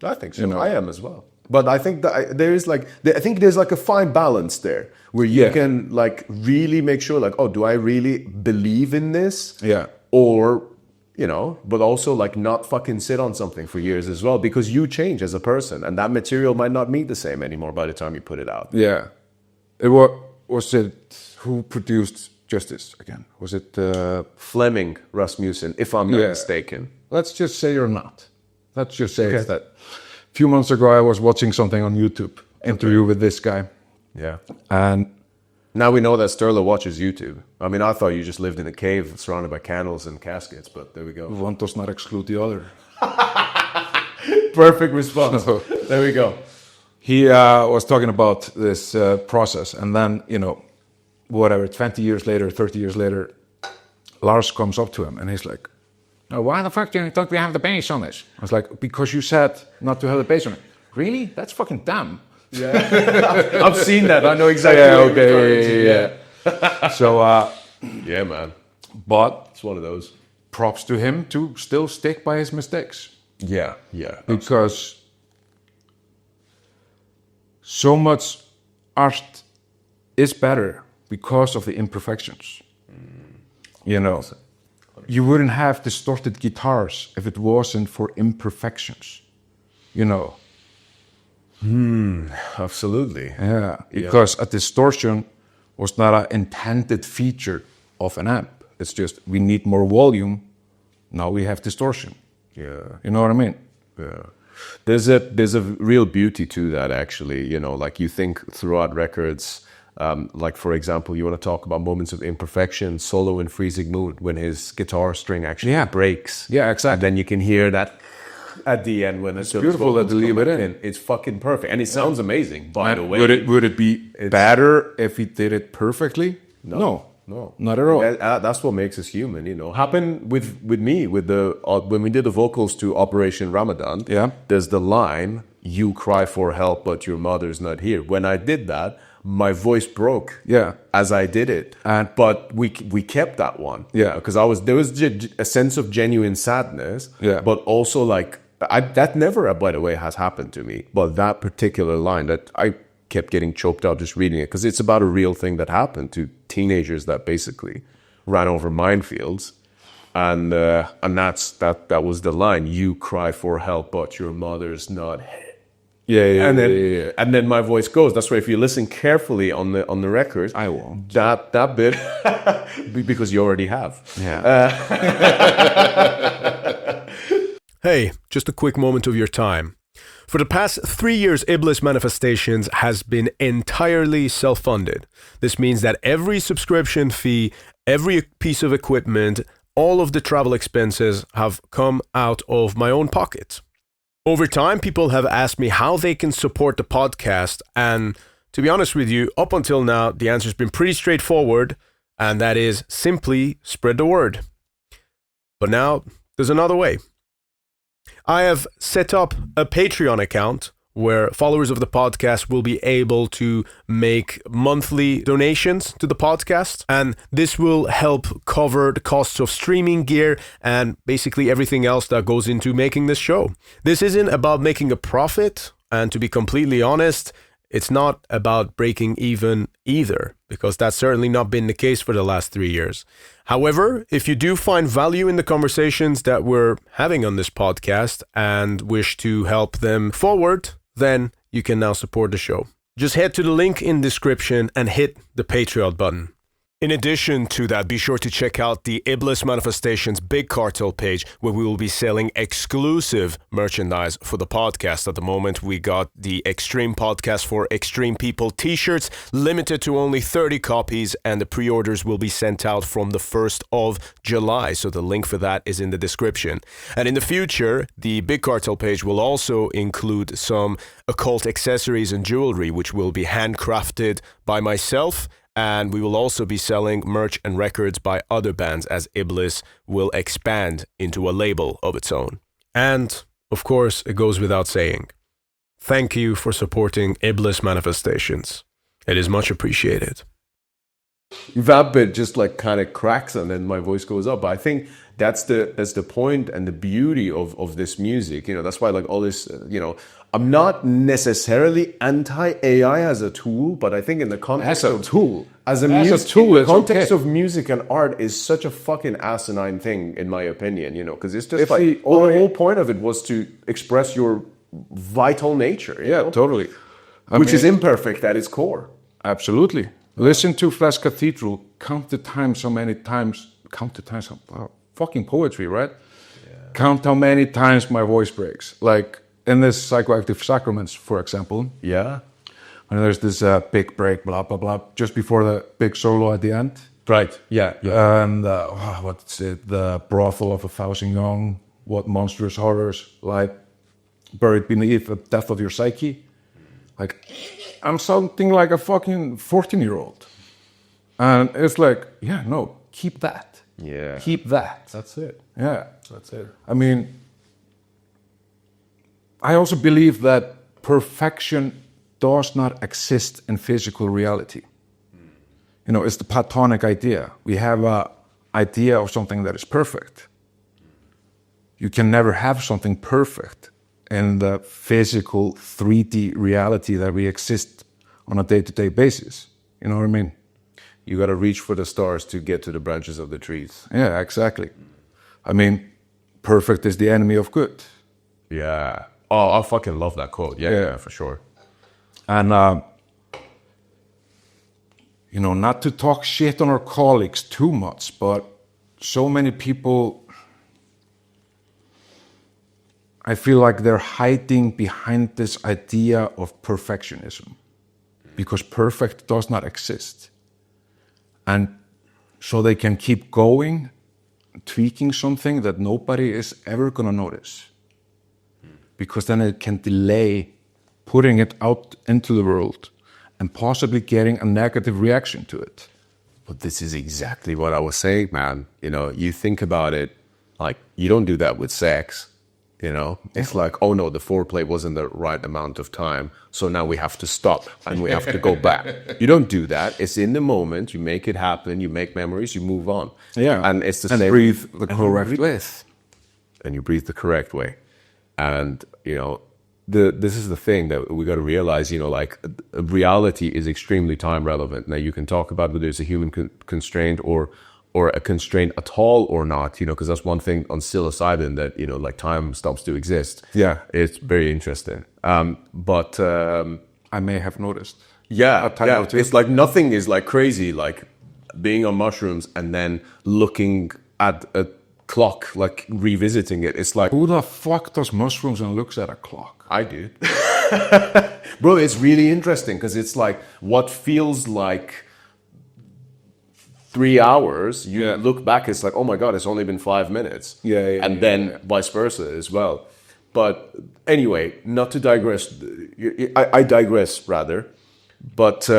I think so. You know. I am as well. But I think that there's like a fine balance there where you can like really make sure like, oh, do I really believe in this? Yeah. Or, you know, but also like not fucking sit on something for years as well, because you change as a person and that material might not be the same anymore by the time you put it out. Yeah. Was it who produced Justice again? Was it Fleming Rasmussen, if I'm not mistaken. Let's just say you're not. Let's just say it's that. A few months ago, I was watching something on YouTube, interview with this guy. Yeah. And now we know that Sturla watches YouTube. I mean, I thought you just lived in a cave surrounded by candles and caskets, but there we go. one does not exclude the other. Perfect response. There we go. He was talking about this process, and then, you know, whatever, 20 years later, 30 years later, Lars comes up to him, and he's like, "Oh, why the fuck don't we have the bass on this?" I was like, "Because you said not to have the bass on it." Really? That's fucking dumb. Yeah. I've seen that. I know exactly. Yeah. So, yeah, man. but It's one of those. props to him to still stick by his mistakes. Yeah. Yeah. Because so much art is better because of the imperfections. You know, you wouldn't have distorted guitars if it wasn't for imperfections. You know. Absolutely. Yeah, because a distortion was not an intended feature of an amp. It's just we need more volume. Now we have distortion. Yeah. You know what I mean? Yeah. There's a real beauty to that, actually. You know, like you think throughout records, like for example, you want to talk about moments of imperfection, solo in Freezing Mood, when his guitar string actually breaks. Yeah, exactly. And then you can hear that at the end when it's beautiful that they leave it in. It's fucking perfect, and it sounds amazing. By the way, would it be better if he did it perfectly? No, not at all. That's what makes us human, you know. Happened with me with the when we did the vocals to Operation Ramadan. Yeah, there's the line, "You cry for help, but your mother's not here." When I did that, my voice broke. Yeah, as I did it, but we kept that one. Yeah, because there was a sense of genuine sadness. Yeah, but also like that never, by the way, has happened to me. But that particular line that I kept getting choked out just reading it, because it's about a real thing that happened to teenagers that basically ran over minefields, and that was the line, "You cry for help, but your mother's not here." Yeah. And then my voice goes. That's why if you listen carefully on the record, I won't. That bit, because you already have. Yeah. Hey, just a quick moment of your time. For the past 3 years, Iblis Manifestations has been entirely self-funded. This means that every subscription fee, every piece of equipment, all of the travel expenses have come out of my own pocket. Over time, people have asked me how they can support the podcast, and to be honest with you, up until now, the answer's been pretty straightforward, and that is simply spread the word. But now, there's another way. I have set up a Patreon account where followers of the podcast will be able to make monthly donations to the podcast, and this will help cover the costs of streaming gear and basically everything else that goes into making this show. This isn't about making a profit, and to be completely honest, it's not about breaking even either, because that's certainly not been the case for the last 3 years. However, if you do find value in the conversations that we're having on this podcast and wish to help them forward, then you can now support the show. Just head to the link in description and hit the Patreon button. In addition to that, be sure to check out the Iblis Manifestations Big Cartel page, where we will be selling exclusive merchandise for the podcast. At the moment, we got the Extreme Podcast for Extreme People t-shirts, limited to only 30 copies, and the pre-orders will be sent out from the 1st of July, so the link for that is in the description. And in the future, the Big Cartel page will also include some occult accessories and jewelry, which will be handcrafted by myself. And we will also be selling merch and records by other bands as Iblis will expand into a label of its own. And, of course, it goes without saying, thank you for supporting Iblis Manifestations. It is much appreciated. that bit just like kind of cracks and then my voice goes up. But I think that's the point and the beauty of this music. You know, that's why like all this, you know, I'm not necessarily anti-AI as a tool, but I think in the context As a tool, the context of music and art is such a fucking asinine thing, in my opinion, you know, because it's just the whole point of it was to express your vital nature. You know? Totally. Which is imperfect at its core. Absolutely. Listen to Flash Cathedral, count the times, fucking poetry, right? Yeah. Count how many times my voice breaks. Like in this Psychoactive Sacraments, for example. Yeah. And there's this big break, blah, blah, blah, just before the big solo at the end. Right, yeah. And what's it? The brothel of 1,000 young, what monstrous horrors lie buried beneath the depth of your psyche. Like, I'm something like a fucking 14-year-old. And it's like, yeah, no, keep that. Yeah. Keep that. That's it. Yeah. That's it. I mean, I also believe that perfection does not exist in physical reality. You know, it's the Platonic idea. We have an idea of something that is perfect. You can never have something perfect in the physical 3D reality that we exist on a day-to-day basis. You know what I mean? You got to reach for the stars to get to the branches of the trees. Yeah, exactly. I mean, perfect is the enemy of good. Yeah. Oh, I fucking love that quote. Yeah, for sure. And, you know, not to talk shit on our colleagues too much, but so many people, I feel like they're hiding behind this idea of perfectionism because perfect does not exist. And so they can keep going, tweaking something that nobody is ever going to notice. Because then it can delay putting it out into the world and possibly getting a negative reaction to it. But this is exactly what I was saying, man. You know, you think about it, like, you don't do that with sex, you know? It's like, oh no, the foreplay wasn't the right amount of time, so now we have to stop and we have to go back. You don't do that. It's in the moment, you make it happen, you make memories, you move on. Yeah. And it's the same. And breathe the correct way. And you breathe the correct way. And, you know, this is the thing that we got to realize, you know, like reality is extremely time relevant. Now you can talk about whether there's a human constraint or a constraint at all or not, you know, because that's one thing on psilocybin that, you know, like time stops to exist. Yeah. It's very interesting. But I may have noticed. Yeah. It's like nothing is like crazy, like being on mushrooms and then looking at a clock, like revisiting it. It's like, who the fuck does mushrooms and looks at a clock? I do. Bro, it's really interesting because it's like what feels like 3 hours, you look back, it's like, oh my God, it's only been 5 minutes. And then vice versa as well. But anyway, not to digress, I digress rather, but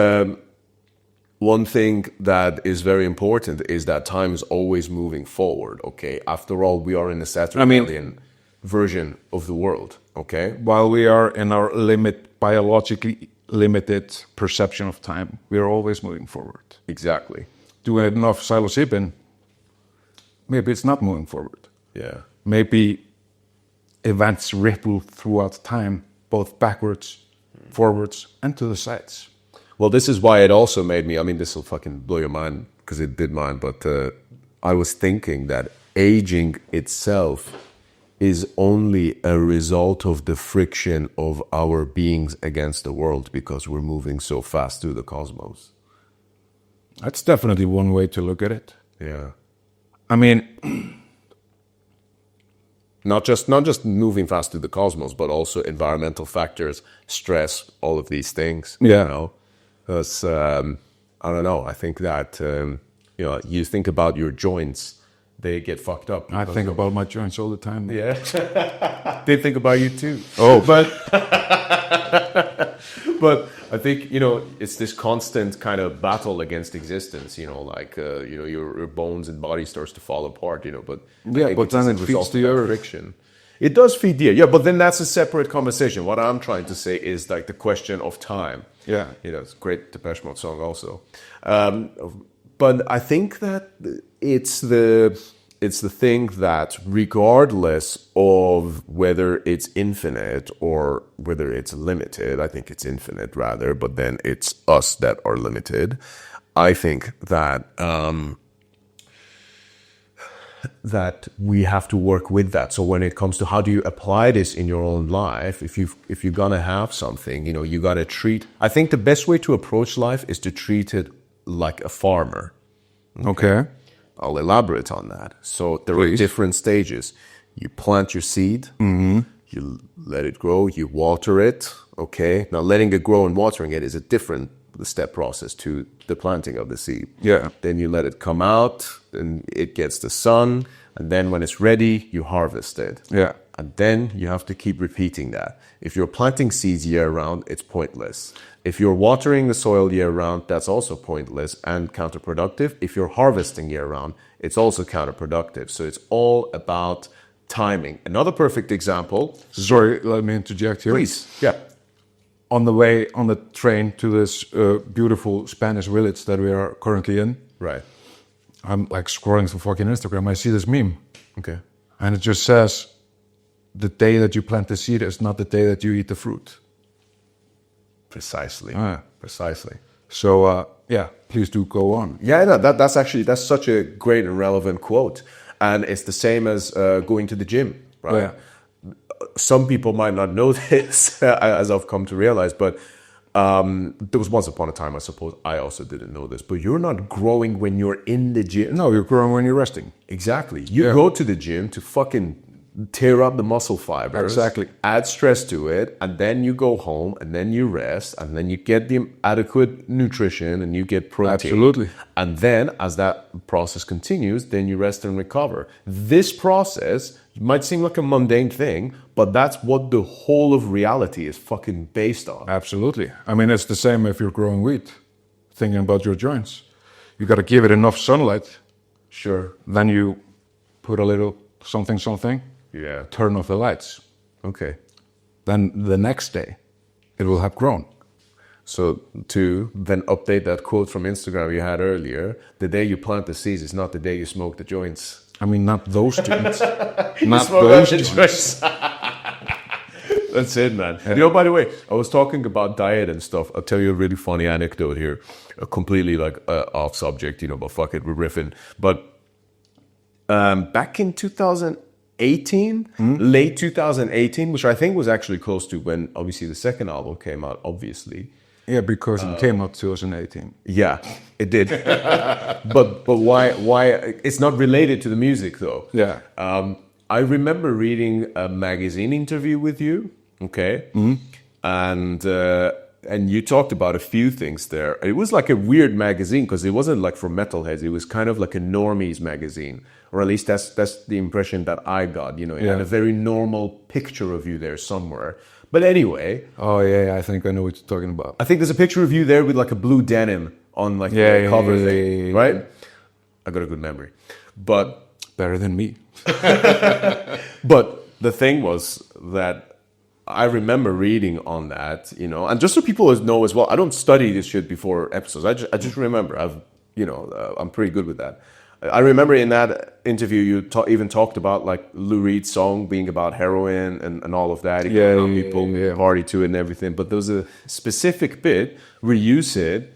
one thing that is very important is that time is always moving forward, okay? After all, we are in a Saturnian version of the world, okay? While we are in our biologically limited perception of time, we are always moving forward. Exactly. Doing enough psilocybin, maybe it's not moving forward. Yeah. Maybe events ripple throughout time, both backwards, forwards, and to the sides. Well, this is why it also made me, I mean, this will fucking blow your mind, because it did mine, but I was thinking that aging itself is only a result of the friction of our beings against the world, because we're moving so fast through the cosmos. That's definitely one way to look at it. Yeah. I mean, not just moving fast through the cosmos, but also environmental factors, stress, all of these things. Yeah. You know? Because, I don't know, I think that, you know, you think about your joints, they get fucked up. I think about my joints all the time. Yeah. They think about you too. Oh. But I think, you know, it's this constant kind of battle against existence, you know, like, you know, your bones and body starts to fall apart, you know, but... Yeah, but then it feeds to your friction. It does feed the air, yeah, but then that's a separate conversation. What I'm trying to say is like the question of time. Yeah. You know, it's a great Depeche Mode song also. But I think that it's the thing that regardless of whether it's infinite or whether it's limited, I think it's infinite rather, but then it's us that are limited. I think that that we have to work with that. So when it comes to how do you apply this in your own life, if you're gonna have something, you gotta treat. I think the best way to approach life is to treat it like a farmer. Okay. I'll elaborate on that. So there are different stages. You plant your seed, you let it grow, you water it. Okay. Now letting it grow and watering it is a different step process to the planting of the seed. Yeah. Then you let it come out, and it gets the sun, and then when it's ready, you harvest it. Yeah. And then you have to keep repeating that. If you're planting seeds year round, it's pointless. If you're watering the soil year round, that's also pointless and counterproductive. If you're harvesting year round, it's also counterproductive. So it's all about timing. Another perfect example. Sorry, let me interject here. Please. Yeah. On the train to this beautiful Spanish village that we are currently in. Right. I'm like scrolling through fucking Instagram. I see this meme. Okay. And it just says, the day that you plant the seed is not the day that you eat the fruit. Precisely. Precisely. So, please do go on. Yeah, no, that's such a great and relevant quote. And it's the same as going to the gym, right? Oh, yeah. Some people might not know this, as I've come to realize, but there was once upon a time, I suppose, I also didn't know this, but you're not growing when you're in the gym. No, you're growing when you're resting. Exactly. You go to the gym to fucking tear up the muscle fibers. Exactly. Add stress to it, and then you go home, and then you rest, and then you get the adequate nutrition, and you get protein. Absolutely. And then, as that process continues, then you rest and recover. This process might seem like a mundane thing, but that's what the whole of reality is fucking based on. Absolutely. I mean, it's the same if you're growing wheat, thinking about your joints. You got to give it enough sunlight. Sure. Then you put a little something, Yeah. turn off the lights. Okay. Then the next day, it will have grown. So to then update that quote from Instagram you had earlier, the day you plant the seeds is not the day you smoke the joints. I mean, not those joints. Not those joints. That's it, man. Yeah. By the way, I was talking about diet and stuff. I'll tell you a really funny anecdote here. Completely off subject, but fuck it, we're riffing. But back in 2018, late 2018, which I think was actually close to when obviously the second album came out, obviously. Yeah, because it came out 2018. Yeah, it did. but why? It's not related to the music though. Yeah. I remember reading a magazine interview with you. Okay. And you talked about a few things there. It was like a weird magazine because it wasn't like for metalheads. It was kind of like a normies magazine, or at least that's the impression that I got. It had a very normal picture of you there somewhere. But anyway. Oh yeah, I think I know what you're talking about. I think there's a picture of you there with like a blue denim on like the cover thing, right? I got a good memory, but better than me. But the thing was that I remember reading on that, and just so people know as well, I don't study this shit before episodes. I just remember. I'm pretty good with that. I remember in that interview you even talked about like Lou Reed's song being about heroin and all of that. People party to it and everything. But there was a specific bit where you said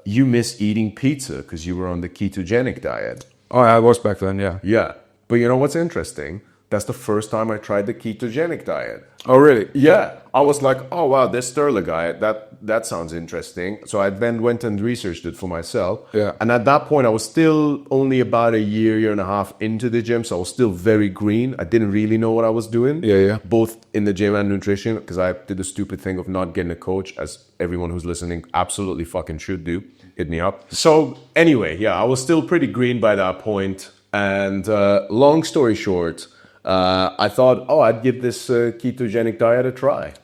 you miss eating pizza because you were on the ketogenic diet. Oh, I was back then, yeah. Yeah. But you know what's interesting? That's the first time I tried the ketogenic diet. Oh, really? Yeah. I was like, oh, wow, this Sturla guy, that sounds interesting. So I then went and researched it for myself. Yeah. And at that point, I was still only about a year and a half into the gym. So I was still very green. I didn't really know what I was doing. Yeah. Both in the gym and nutrition, because I did the stupid thing of not getting a coach, as everyone who's listening absolutely fucking should do. Hit me up. So anyway, yeah, I was still pretty green by that point. And long story short, I thought, I'd give this ketogenic diet a try,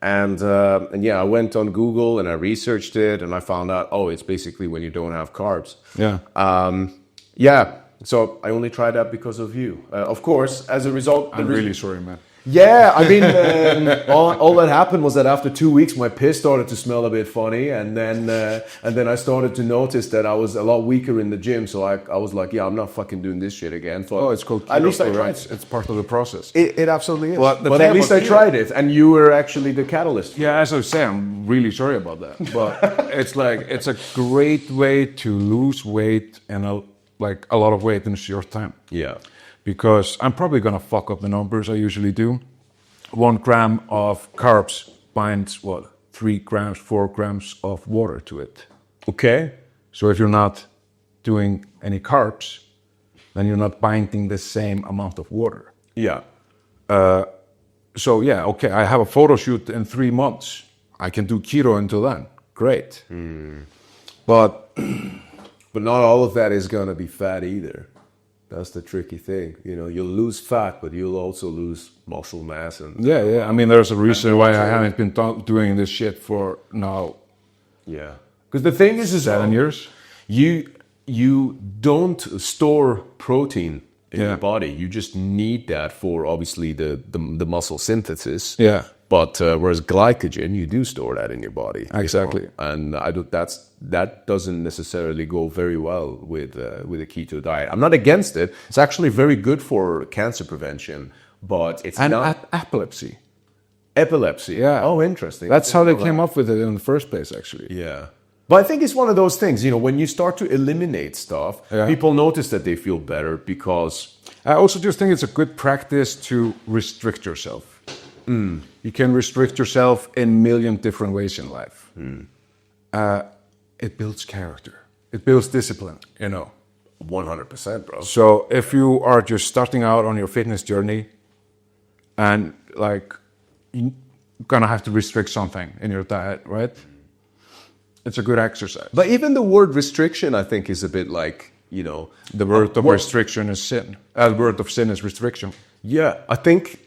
And I went on Google and I researched it and I found out, it's basically when you don't have carbs. Yeah. So I only tried that because of you. Of course, as a result... I'm really sorry, man. Yeah, I mean, all that happened was that after 2 weeks, my piss started to smell a bit funny, and then I started to notice that I was a lot weaker in the gym. So I was like, yeah, I'm not fucking doing this shit again. So It's called at least I keto, tried. right? It's part of the process. It absolutely is. Well, the but thing at least about I tried it, and you were actually the catalyst. Yeah, as I was saying, I'm really sorry about that. But it's a great way to lose weight and a lot of weight in a short time. Yeah. Because I'm probably gonna fuck up the numbers I usually do. 1 gram of carbs binds 3 grams, 4 grams of water to it. Okay. So if you're not doing any carbs, then you're not binding the same amount of water. Yeah. So yeah, okay, I have a photo shoot in 3 months. I can do keto until then. Great. But not all of that is gonna be fat either. That's the tricky thing. You know, you'll lose fat, but you'll also lose muscle mass. And yeah. I mean, there's a reason why I haven't been doing this shit for now. Yeah. Because the thing is 7 years. You don't store protein in Yeah. your body. You just need that for obviously the muscle synthesis. Yeah. But whereas glycogen, you do store that in your body. Exactly. You know? And that doesn't necessarily go very well with a keto diet. I'm not against it. It's actually very good for cancer prevention, but it's not epilepsy. epilepsy. Yeah. Oh, interesting. That's how they came up with it in the first place, actually. Yeah. But I think it's one of those things, you know, when you start to eliminate stuff, people notice that they feel better because... I also just think it's a good practice to restrict yourself. You can restrict yourself in a million different ways in life. It builds character. It builds discipline, you know. 100%, bro. So if you are just starting out on your fitness journey and you're gonna have to restrict something in your diet, right? It's a good exercise. But even the word restriction, I think, is a bit like, you know... The word of restriction is sin. The word of sin is restriction. Yeah, I think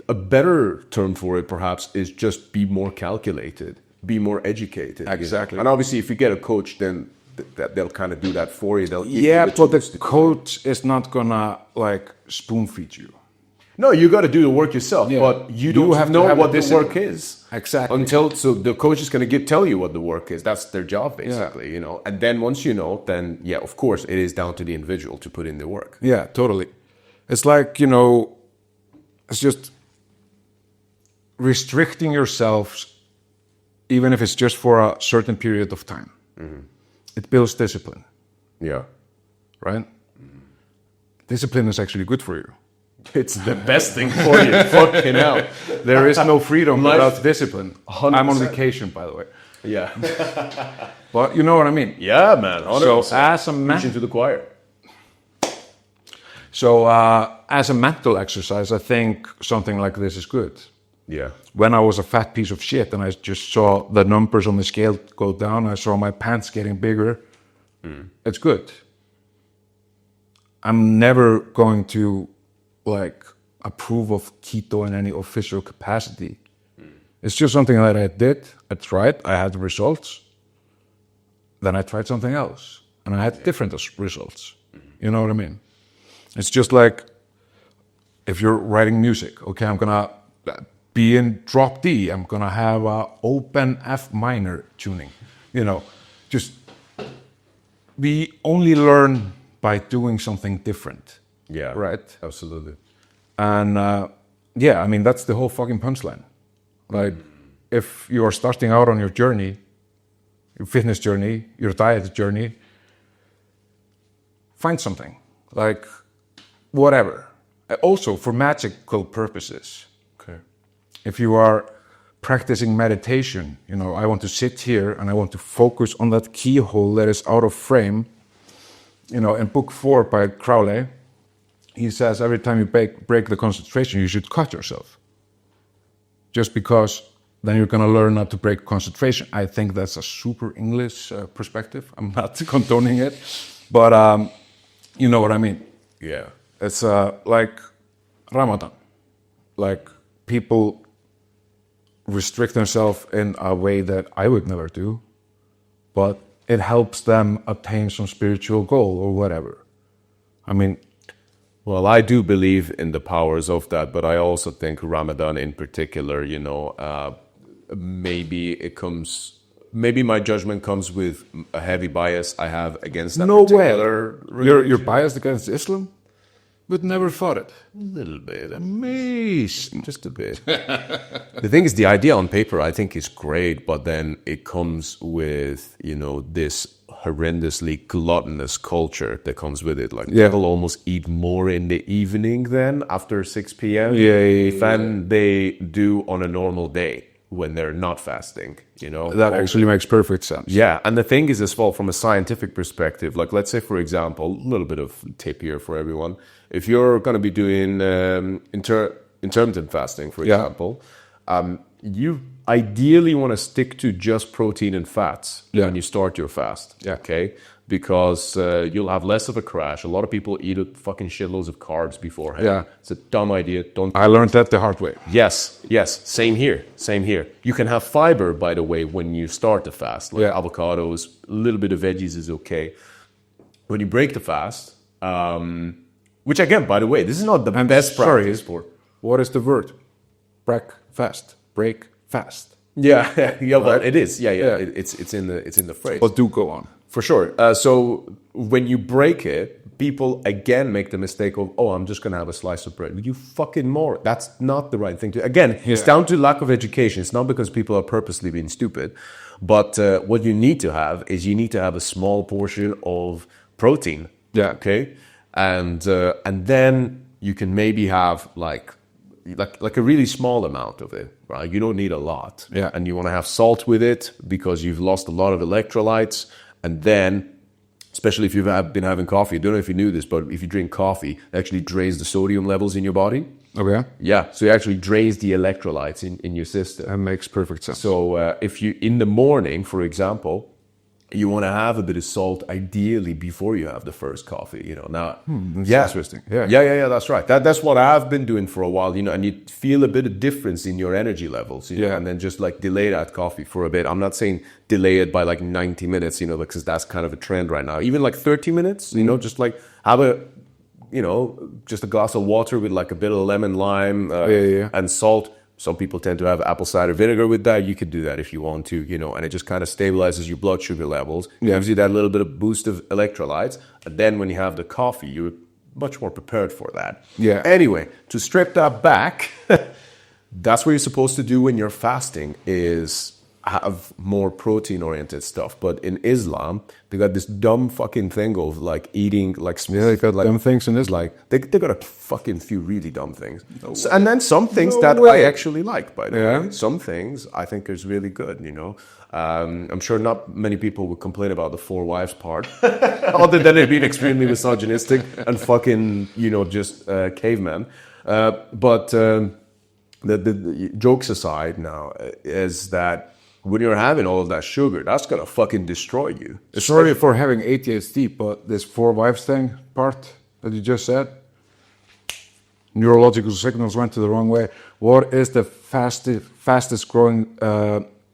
a better term for it, perhaps, is just be more calculated, be more educated. Exactly. And obviously, if you get a coach, then they'll kind of do that for you. They'll But the coach is not gonna spoon feed you. No, you got to do the work yourself, Yeah. but you don't have to know have what a the work is. Exactly. So the coach is going to tell you what the work is. That's their job, basically, you know. And then once you know, then yeah, of course, it is down to the individual to put in the work. Yeah, totally. It's like, you know, it's just restricting yourself, even if it's just for a certain period of time. It builds discipline. Yeah. Right? Discipline is actually good for you. It's the best thing for you. Fucking hell. There is no freedom without discipline. 100%. I'm on vacation, by the way. Yeah. But you know what I mean? Yeah, man. 100%. So as a man... Preaching to the choir. So as a mental exercise, I think something like this is good. Yeah. When I was a fat piece of shit and I just saw the numbers on the scale go down, I saw my pants getting bigger, it's good. I'm never going to approve of keto in any official capacity. It's just something that I did, I tried, I had the results. Then I tried something else and I had different results. You know what I mean? It's just like if you're writing music, okay, I'm gonna be in drop D, I'm gonna have a open F minor tuning. You know, just we only learn by doing something different. Yeah. Right? Absolutely. And I mean, that's the whole fucking punchline. Like, if you are starting out on your journey, your fitness journey, your diet journey, find something. Like, whatever. Also, for magical purposes. Okay. If you are practicing meditation, you know, I want to sit here and I want to focus on that keyhole that is out of frame. You know, in book 4 by Crowley, he says every time you break the concentration, you should cut yourself. Just because then you're going to learn not to break concentration. I think that's a super English perspective. I'm not condoning it, but you know what I mean. Yeah. It's like Ramadan. Like, people restrict themselves in a way that I would never do, but it helps them attain some spiritual goal or whatever. I mean, Well, I do believe in the powers of that, but I also think Ramadan in particular, maybe my judgment comes with a heavy bias I have against that particular religion. You're biased against Islam? But never thought it. A little bit. Amazing. Just a bit. The thing is, the idea on paper I think is great, but then it comes with, this horrendously gluttonous culture that comes with it. Like, people almost eat more in the evening then, after 6 p.m. than they do on a normal day when they're not fasting, That actually makes perfect sense. Yeah, and the thing is as well, from a scientific perspective, like let's say, for example, a little bit of tip here for everyone. If you're going to be doing intermittent fasting, for example, you ideally want to stick to just protein and fats when you start your fast, okay? Because you'll have less of a crash. A lot of people eat fucking shitloads of carbs beforehand. Yeah. It's a dumb idea. I learned that the hard way. Yes. Same here. You can have fiber, by the way, when you start the fast. Like avocados, a little bit of veggies is okay. When you break the fast, which again, by the way, this is not the best practice for. What is the word? Break fast. Yeah, well, it is. Yeah. It's in the phrase. But do go on. For sure. So when you break it, people again make the mistake of, I'm just going to have a slice of bread. You fucking moron. That's not the right thing to. Again, it's down to lack of education. It's not because people are purposely being stupid. But what you need to have is a small portion of protein. Yeah. Okay. And then you can maybe have like a really small amount of it, right? You don't need a lot. Yeah. And you want to have salt with it because you've lost a lot of electrolytes. And then, especially if you've been having coffee, I don't know if you knew this, but if you drink coffee, it actually drains the sodium levels in your body. Okay. Yeah, so it actually drains the electrolytes in your system. That makes perfect sense. So if you, in the morning, for example, you want to have a bit of salt, ideally, before you have the first coffee, Now, that's interesting. Yeah, that's right. That's what I've been doing for a while, and you feel a bit of difference in your energy levels, and then just like delay that coffee for a bit. I'm not saying delay it by like 90 minutes, because that's kind of a trend right now. Even like 30 minutes, just like have just a glass of water with like a bit of lemon, lime, and salt. Some people tend to have apple cider vinegar with that. You could do that if you want to, and it just kind of stabilizes your blood sugar levels. Gives you that little bit of boost of electrolytes. And then when you have the coffee, you're much more prepared for that. Yeah. Anyway, to strip that back, that's what you're supposed to do when you're fasting is have more protein-oriented stuff. But in Islam, they got this dumb fucking thing of like eating like they got like dumb things in Islam. Like they got a fucking few really dumb things, and then some things I actually like. By the way, some things I think is really good. I'm sure not many people would complain about the 4 wives part, other than it being extremely misogynistic and fucking just caveman. But the jokes aside, now is that. When you're having all of that sugar, that's gonna fucking destroy you. Sorry for having ADHD, but this 4 wives thing part that you just said, neurological signals went to the wrong way. What is the fastest growing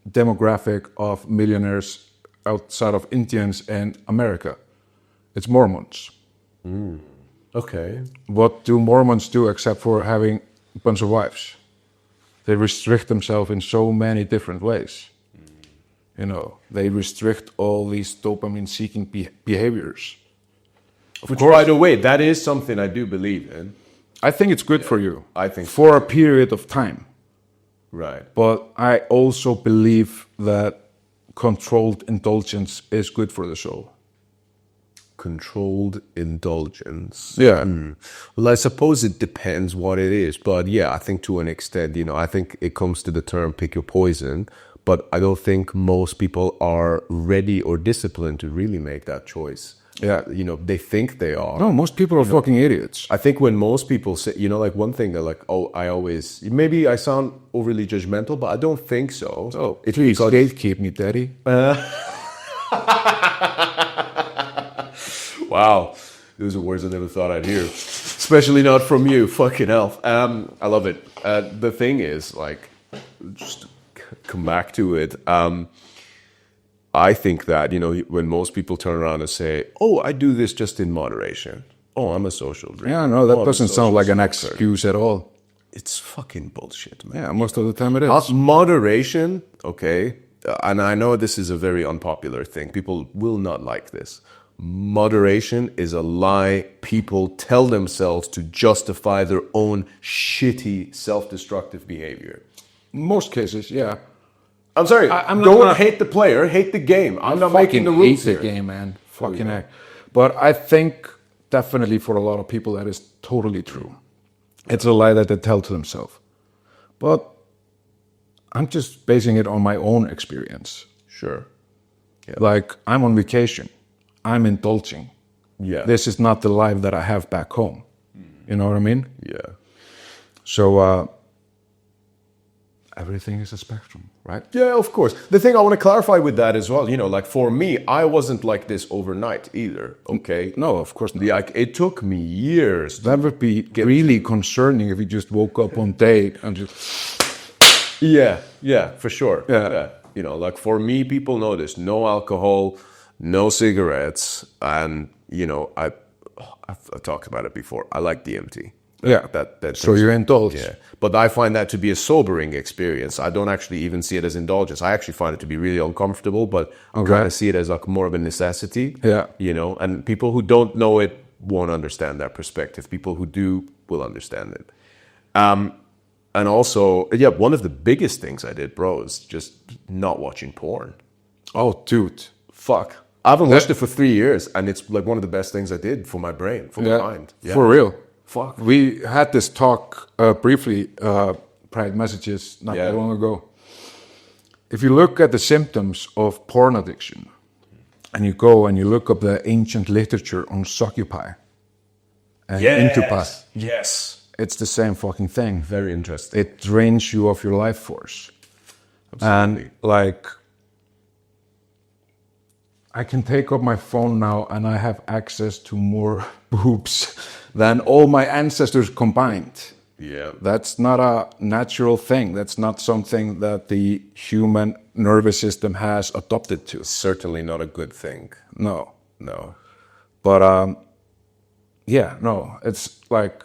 demographic of millionaires outside of Indians and America? It's Mormons. Okay. What do Mormons do except for having a bunch of wives? They restrict themselves in so many different ways. They restrict all these dopamine-seeking behaviors. Which, by the way, that is something I do believe in. I think it's good for you. I think for a period of time. Right. But I also believe that controlled indulgence is good for the soul. Controlled indulgence. Yeah. Well, I suppose it depends what it is. But yeah, I think to an extent, I think it comes to the term pick your poison. But I don't think most people are ready or disciplined to really make that choice. Yeah. They think they are. No, most people are fucking idiots. I think when most people say, like one thing, they're like, maybe I sound overly judgmental, but I don't think so. Oh, please gatekeep me, daddy. Wow, those are words I never thought I'd hear, especially not from you. Fucking hell. I love it. The thing is, like, just to come back to it. I think that when most people turn around and say, "Oh, I do this just in moderation," oh, I'm a social drinker. Yeah, no, that Oh, I'm a doesn't social sound like an smoker. excuse at all. It's fucking bullshit, man. Yeah, most of the time it is. Moderation, okay, and I know this is a very unpopular thing. People will not like this. Moderation is a lie people tell themselves to justify their own shitty, self-destructive behavior. Most cases, yeah. I'm sorry, I'm not don't gonna- hate the player, hate the game. I'm not fucking making the rules hate here. the game, man. Fucking heck. But I think definitely for a lot of people that is totally true. It's a lie that they tell to themselves. But I'm just basing it on my own experience. Sure. Like, I'm on vacation. I'm indulging. Yeah. This is not the life that I have back home. You know what I mean? Yeah. So, everything is a spectrum, right? Yeah, of course. The thing I want to clarify with that as well, you know, like for me, I wasn't like this overnight either, okay? No, of course not. Like, it took me years. That would be really concerning if you just woke up one day and just... Yeah, for sure. Yeah. You know, like for me, people know this. No alcohol, no cigarettes, and, you know, I've talked about it before. I like DMT. Yeah. That So you indulge. Yeah. But I find that to be a sobering experience. I don't actually even see it as indulgence. I actually find it to be really uncomfortable, but I kind of see it as like more of a necessity. Yeah. You know, and people who don't know it won't understand that perspective. People who do will understand it. And also, yeah, one of the biggest things I did, bro, is just not watching porn. Oh, dude. Fuck. I haven't watched it for 3 years, and it's like one of the best things I did for my brain, for my mind. Yeah. For real. Fuck. We had this talk briefly, private messages, not that long ago. If you look at the symptoms of porn addiction, and you go and you look up the ancient literature on Succubi and Intupas, Yes. it's the same fucking thing. Very interesting. It drains you of your life force. Absolutely. And like, I can take up my phone now and I have access to more boobs than all my ancestors combined. Yeah. That's not a natural thing. That's not something that the human nervous system has adopted to. Certainly not a good thing. No. No. But yeah, no, it's like,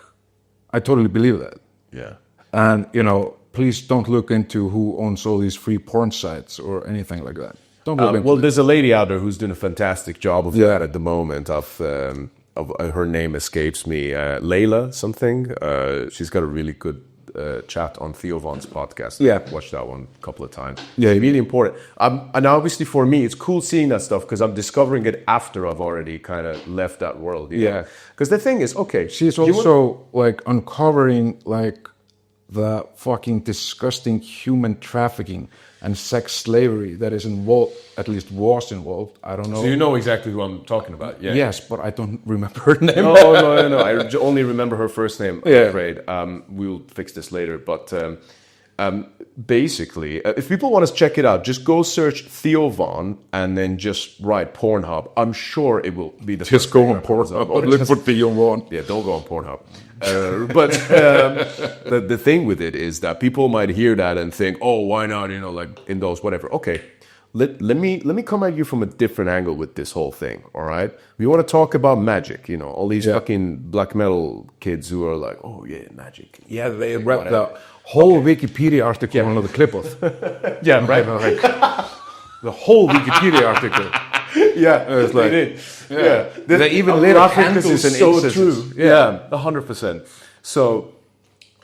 I totally believe that. Yeah. And, you know, please don't look into who owns all these free porn sites or anything like that. Don't look into Well, there's a lady out there who's doing a fantastic job of Yeah. that at the moment. Of her name escapes me, Layla something. She's got a really good chat on Theo Von's podcast. Yeah. Watched that one a couple of times. Yeah. It's really important. And obviously for me, it's cool seeing that stuff because I'm discovering it after I've already kind of left that world. Yeah. Because the thing is, okay. She's also like uncovering like the fucking disgusting human trafficking and sex slavery that is involved, at least was involved. I don't know. So you know exactly who I'm talking about. Yeah. Yes, but I don't remember her name. No. I only remember her first name, I'm Yeah. afraid. We'll fix this later. But basically, if people want to check it out, just go search Theo Von and then just write Pornhub. I'm sure it will be the Just first go thing on that comes up. Pornhub. Or Look just- for Theo Von. Yeah, don't go on Pornhub. But the thing with it is that people might hear that and think, oh, why not, you know, like indulge, whatever. Okay, let me come at you from a different angle with this whole thing, all right? We want to talk about magic, you know, all these fucking black metal kids who are like, oh, yeah, magic. Yeah, they read the whole Wikipedia article on the clip of. Yeah, right. Like, the whole Wikipedia article. Yeah, It's like, they did. Yeah. They even laid out emphasis and so emphasis. true. Yeah, 100%. So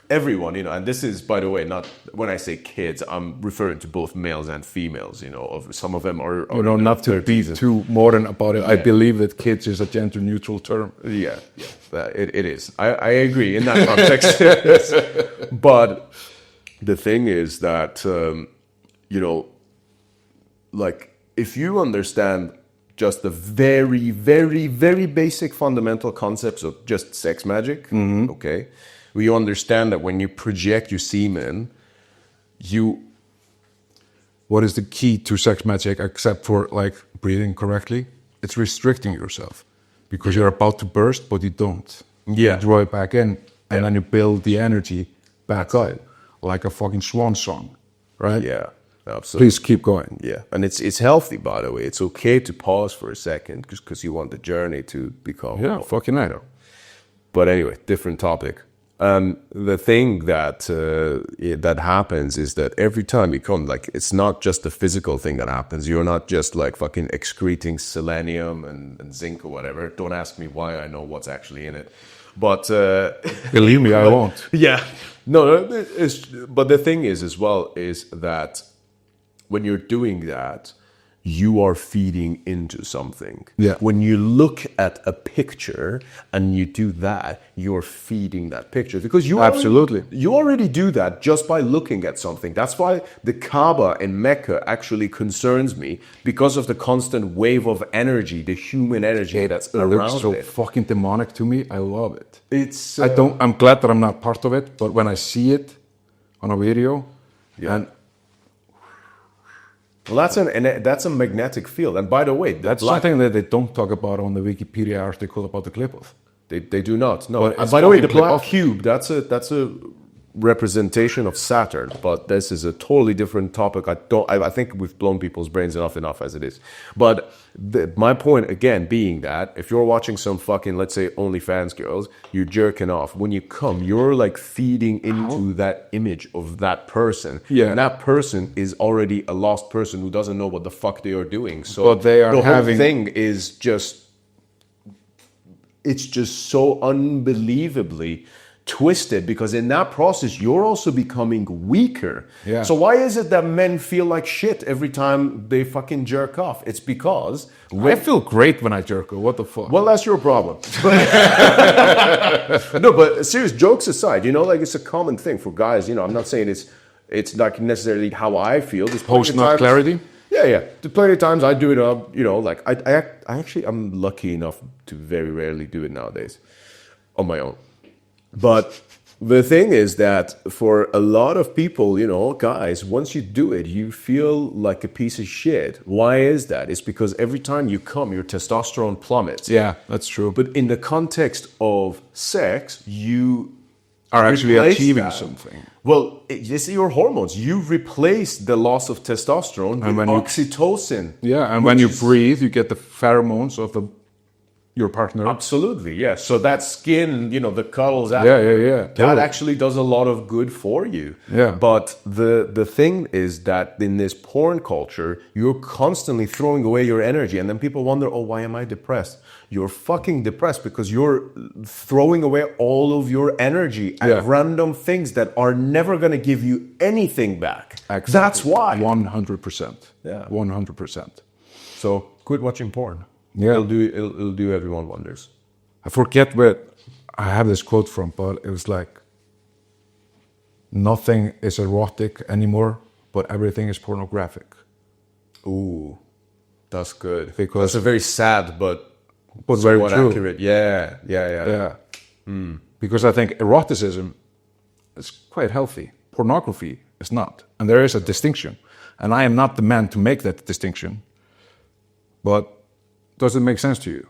everyone, you know, and this is, by the way, not when I say kids, I'm referring to both males and females, you know, of some of them are You know, not to be too modern about it. I believe that kids is a gender neutral term. Yeah, it is. I agree in that context. But the thing is that, you know, like, if you understand just the very, very, very basic fundamental concepts of just sex magic, okay, you understand that when you project your semen, What is the key to sex magic except for like breathing correctly? It's restricting yourself because you're about to burst, but you don't. Yeah. You draw it back in and then you build the energy back out like a fucking swan song, right? Yeah, absolutely. Please keep going. Yeah, and it's healthy, by the way. It's okay to pause for a second because you want the journey to become. Yeah, fucking right. But anyway, different topic. The thing that that happens is that every time you come, like, it's not just a physical thing that happens. You're not just like fucking excreting selenium and zinc or whatever. Don't ask me why I know what's actually in it. But believe me, I won't. yeah, no, but the thing is as well is that when you're doing that, you are feeding into something. Yeah. When you look at a picture and you do that, you're feeding that picture because you Absolutely. you already do that just by looking at something. That's why the Kaaba in Mecca actually concerns me, because of the constant wave of energy, the human energy that's It around looks so it. fucking demonic to me. I love it. It's I'm glad that I'm not part of it, but when I see it on a video, and well, that's a magnetic field. And by the way, that's something that they don't talk about on the Wikipedia article about the clip of. They do not. No. But And it's by the way, the fucking black black. cube, that's a representation of Saturn, but this is a totally different topic. I think we've blown people's brains enough as it is. But my point again being that if you're watching some fucking, let's say, OnlyFans girls, you're jerking off. When you come, you're like feeding into that image of that person. Yeah. And that person is already a lost person who doesn't know what the fuck they are doing. So But they are the whole having- thing is just, it's just so unbelievably twisted, because in that process you're also becoming weaker. Yeah. So why is it that men feel like shit every time they fucking jerk off? It's because I feel great when I jerk off. What the fuck? well, that's your problem. No, but serious jokes aside, you know, like, it's a common thing for guys. You know, I'm not saying it's not necessarily how I feel. There's plenty Post of not times- clarity. Yeah. There's plenty of times I do it up. You know, like I actually, I'm lucky enough to very rarely do it nowadays on my own. But the thing is that for a lot of people, you know, guys, once you do it, you feel like a piece of shit. Why is that? It's because every time you come, your testosterone plummets. Yeah, that's true. But in the context of sex, you are actually replace achieving that. something. Well, it's your hormones. You replace the loss of testosterone with when you- oxytocin. Yeah, and when you which is- breathe, you get the pheromones of your partner. Absolutely, yeah. So that skin, you know, the cuddles out. Yeah. That Totally. actually does a lot of good for you. Yeah. But the thing is that in this porn culture, you're constantly throwing away your energy. And then people wonder, oh, why am I depressed? You're fucking depressed because you're throwing away all of your energy at random things that are never going to give you anything back. Exactly. That's why. 100%. Yeah. 100%. So quit watching porn. Yeah. It'll do everyone wonders. I forget where I have this quote from, but it was like, nothing is erotic anymore, but everything is pornographic. Ooh, that's good. Because- that's a very sad but very somewhat true. accurate. Yeah. Yeah. Because I think eroticism is quite healthy. Pornography is not. And there is a distinction. And I am not the man to make that distinction. But does it make sense to you?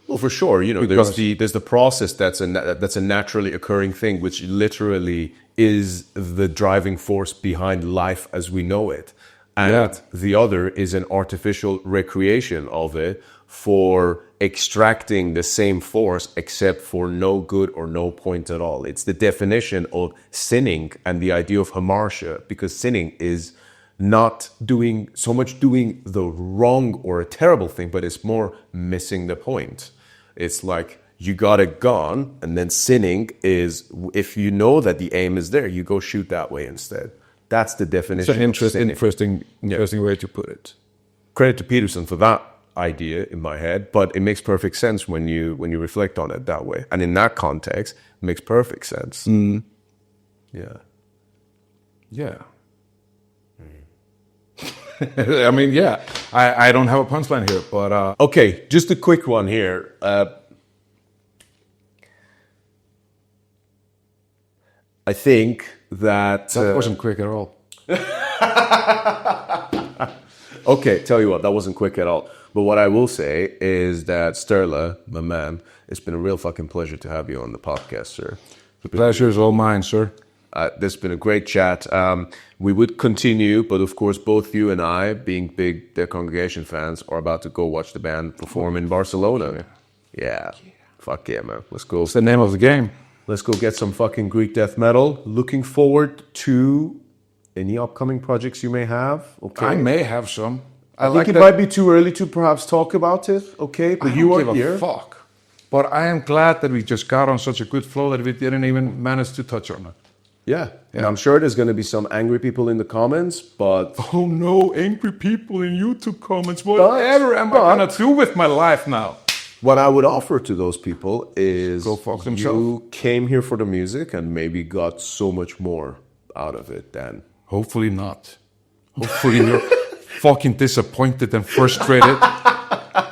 Well, for sure. You know, Because- there's the process that's a naturally occurring thing, which literally is the driving force behind life as we know it. And the other is an artificial recreation of it for extracting the same force, except for no good or no point at all. It's the definition of sinning and the idea of hamartia, because sinning is not doing so much doing the wrong or a terrible thing, but it's more missing the point. It's like you got a gun, and then sinning is if you know that the aim is there, you go shoot that way instead. That's the It's definition. an of sinning. interesting way to put it. Credit to Peterson for that idea in my head, but it makes perfect sense when you reflect on it that way. And in that context, it makes perfect sense. Yeah. Yeah. I mean, yeah. I don't have a punchline here, but Okay, just a quick one here. I think that wasn't quick at all. Okay, tell you what, that wasn't quick at all. But what I will say is that Sturla, my man, it's been a real fucking pleasure to have you on the podcast, sir. The pleasure is all mine, sir. This has been a great chat. We would continue, but of course, both you and I, being big Their Congregation fans, are about to go watch the band perform in Barcelona. Yeah. Fuck yeah, man. Let's go. It's the name of the game. Let's go get some fucking Greek death metal. Looking forward to any upcoming projects you may have. Okay. I may have some. I think it might be too early to perhaps talk about it. Okay, but you are here. Fuck. But I am glad that we just got on such a good flow that we didn't even manage to touch on it. Yeah, and I'm sure there's going to be some angry people in the comments, but... Oh no, angry people in YouTube comments. Whatever am I going to do with my life now? What I would offer to those people is... Go fuck themselves. You came here for the music and maybe got so much more out of it than... Hopefully not. Hopefully you're fucking disappointed and frustrated.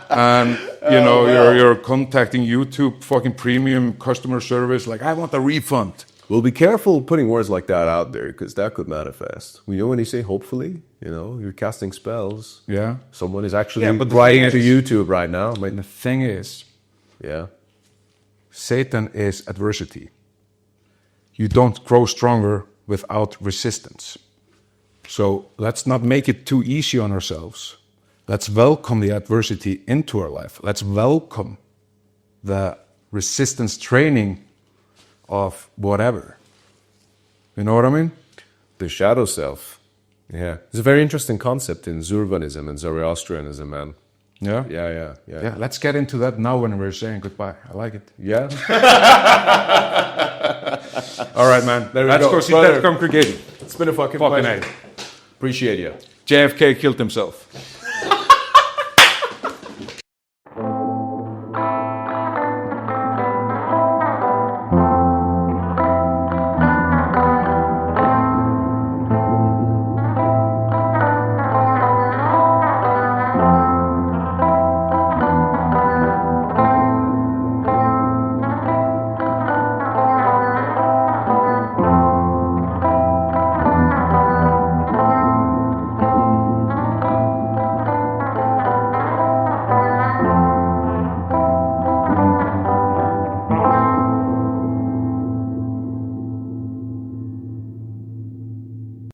And, you know, you're contacting YouTube fucking premium customer service like, I want a refund. Well, be careful putting words like that out there, because that could manifest. You know when you say hopefully, you know, you're casting spells. Yeah. Someone is actually writing to YouTube right now. And the thing is, Satan is adversity. You don't grow stronger without resistance. So let's not make it too easy on ourselves. Let's welcome the adversity into our life. Let's welcome the resistance training of whatever. You know what I mean? The shadow self. Yeah. It's a very interesting concept in Zurvanism and Zoroastrianism, man. Yeah? Yeah. Let's get into that now when we're saying goodbye. I like it. Yeah. All right, man. Let's go see that congregation. It's been a fucking Fucking pleasure. A. Appreciate you. JFK killed himself.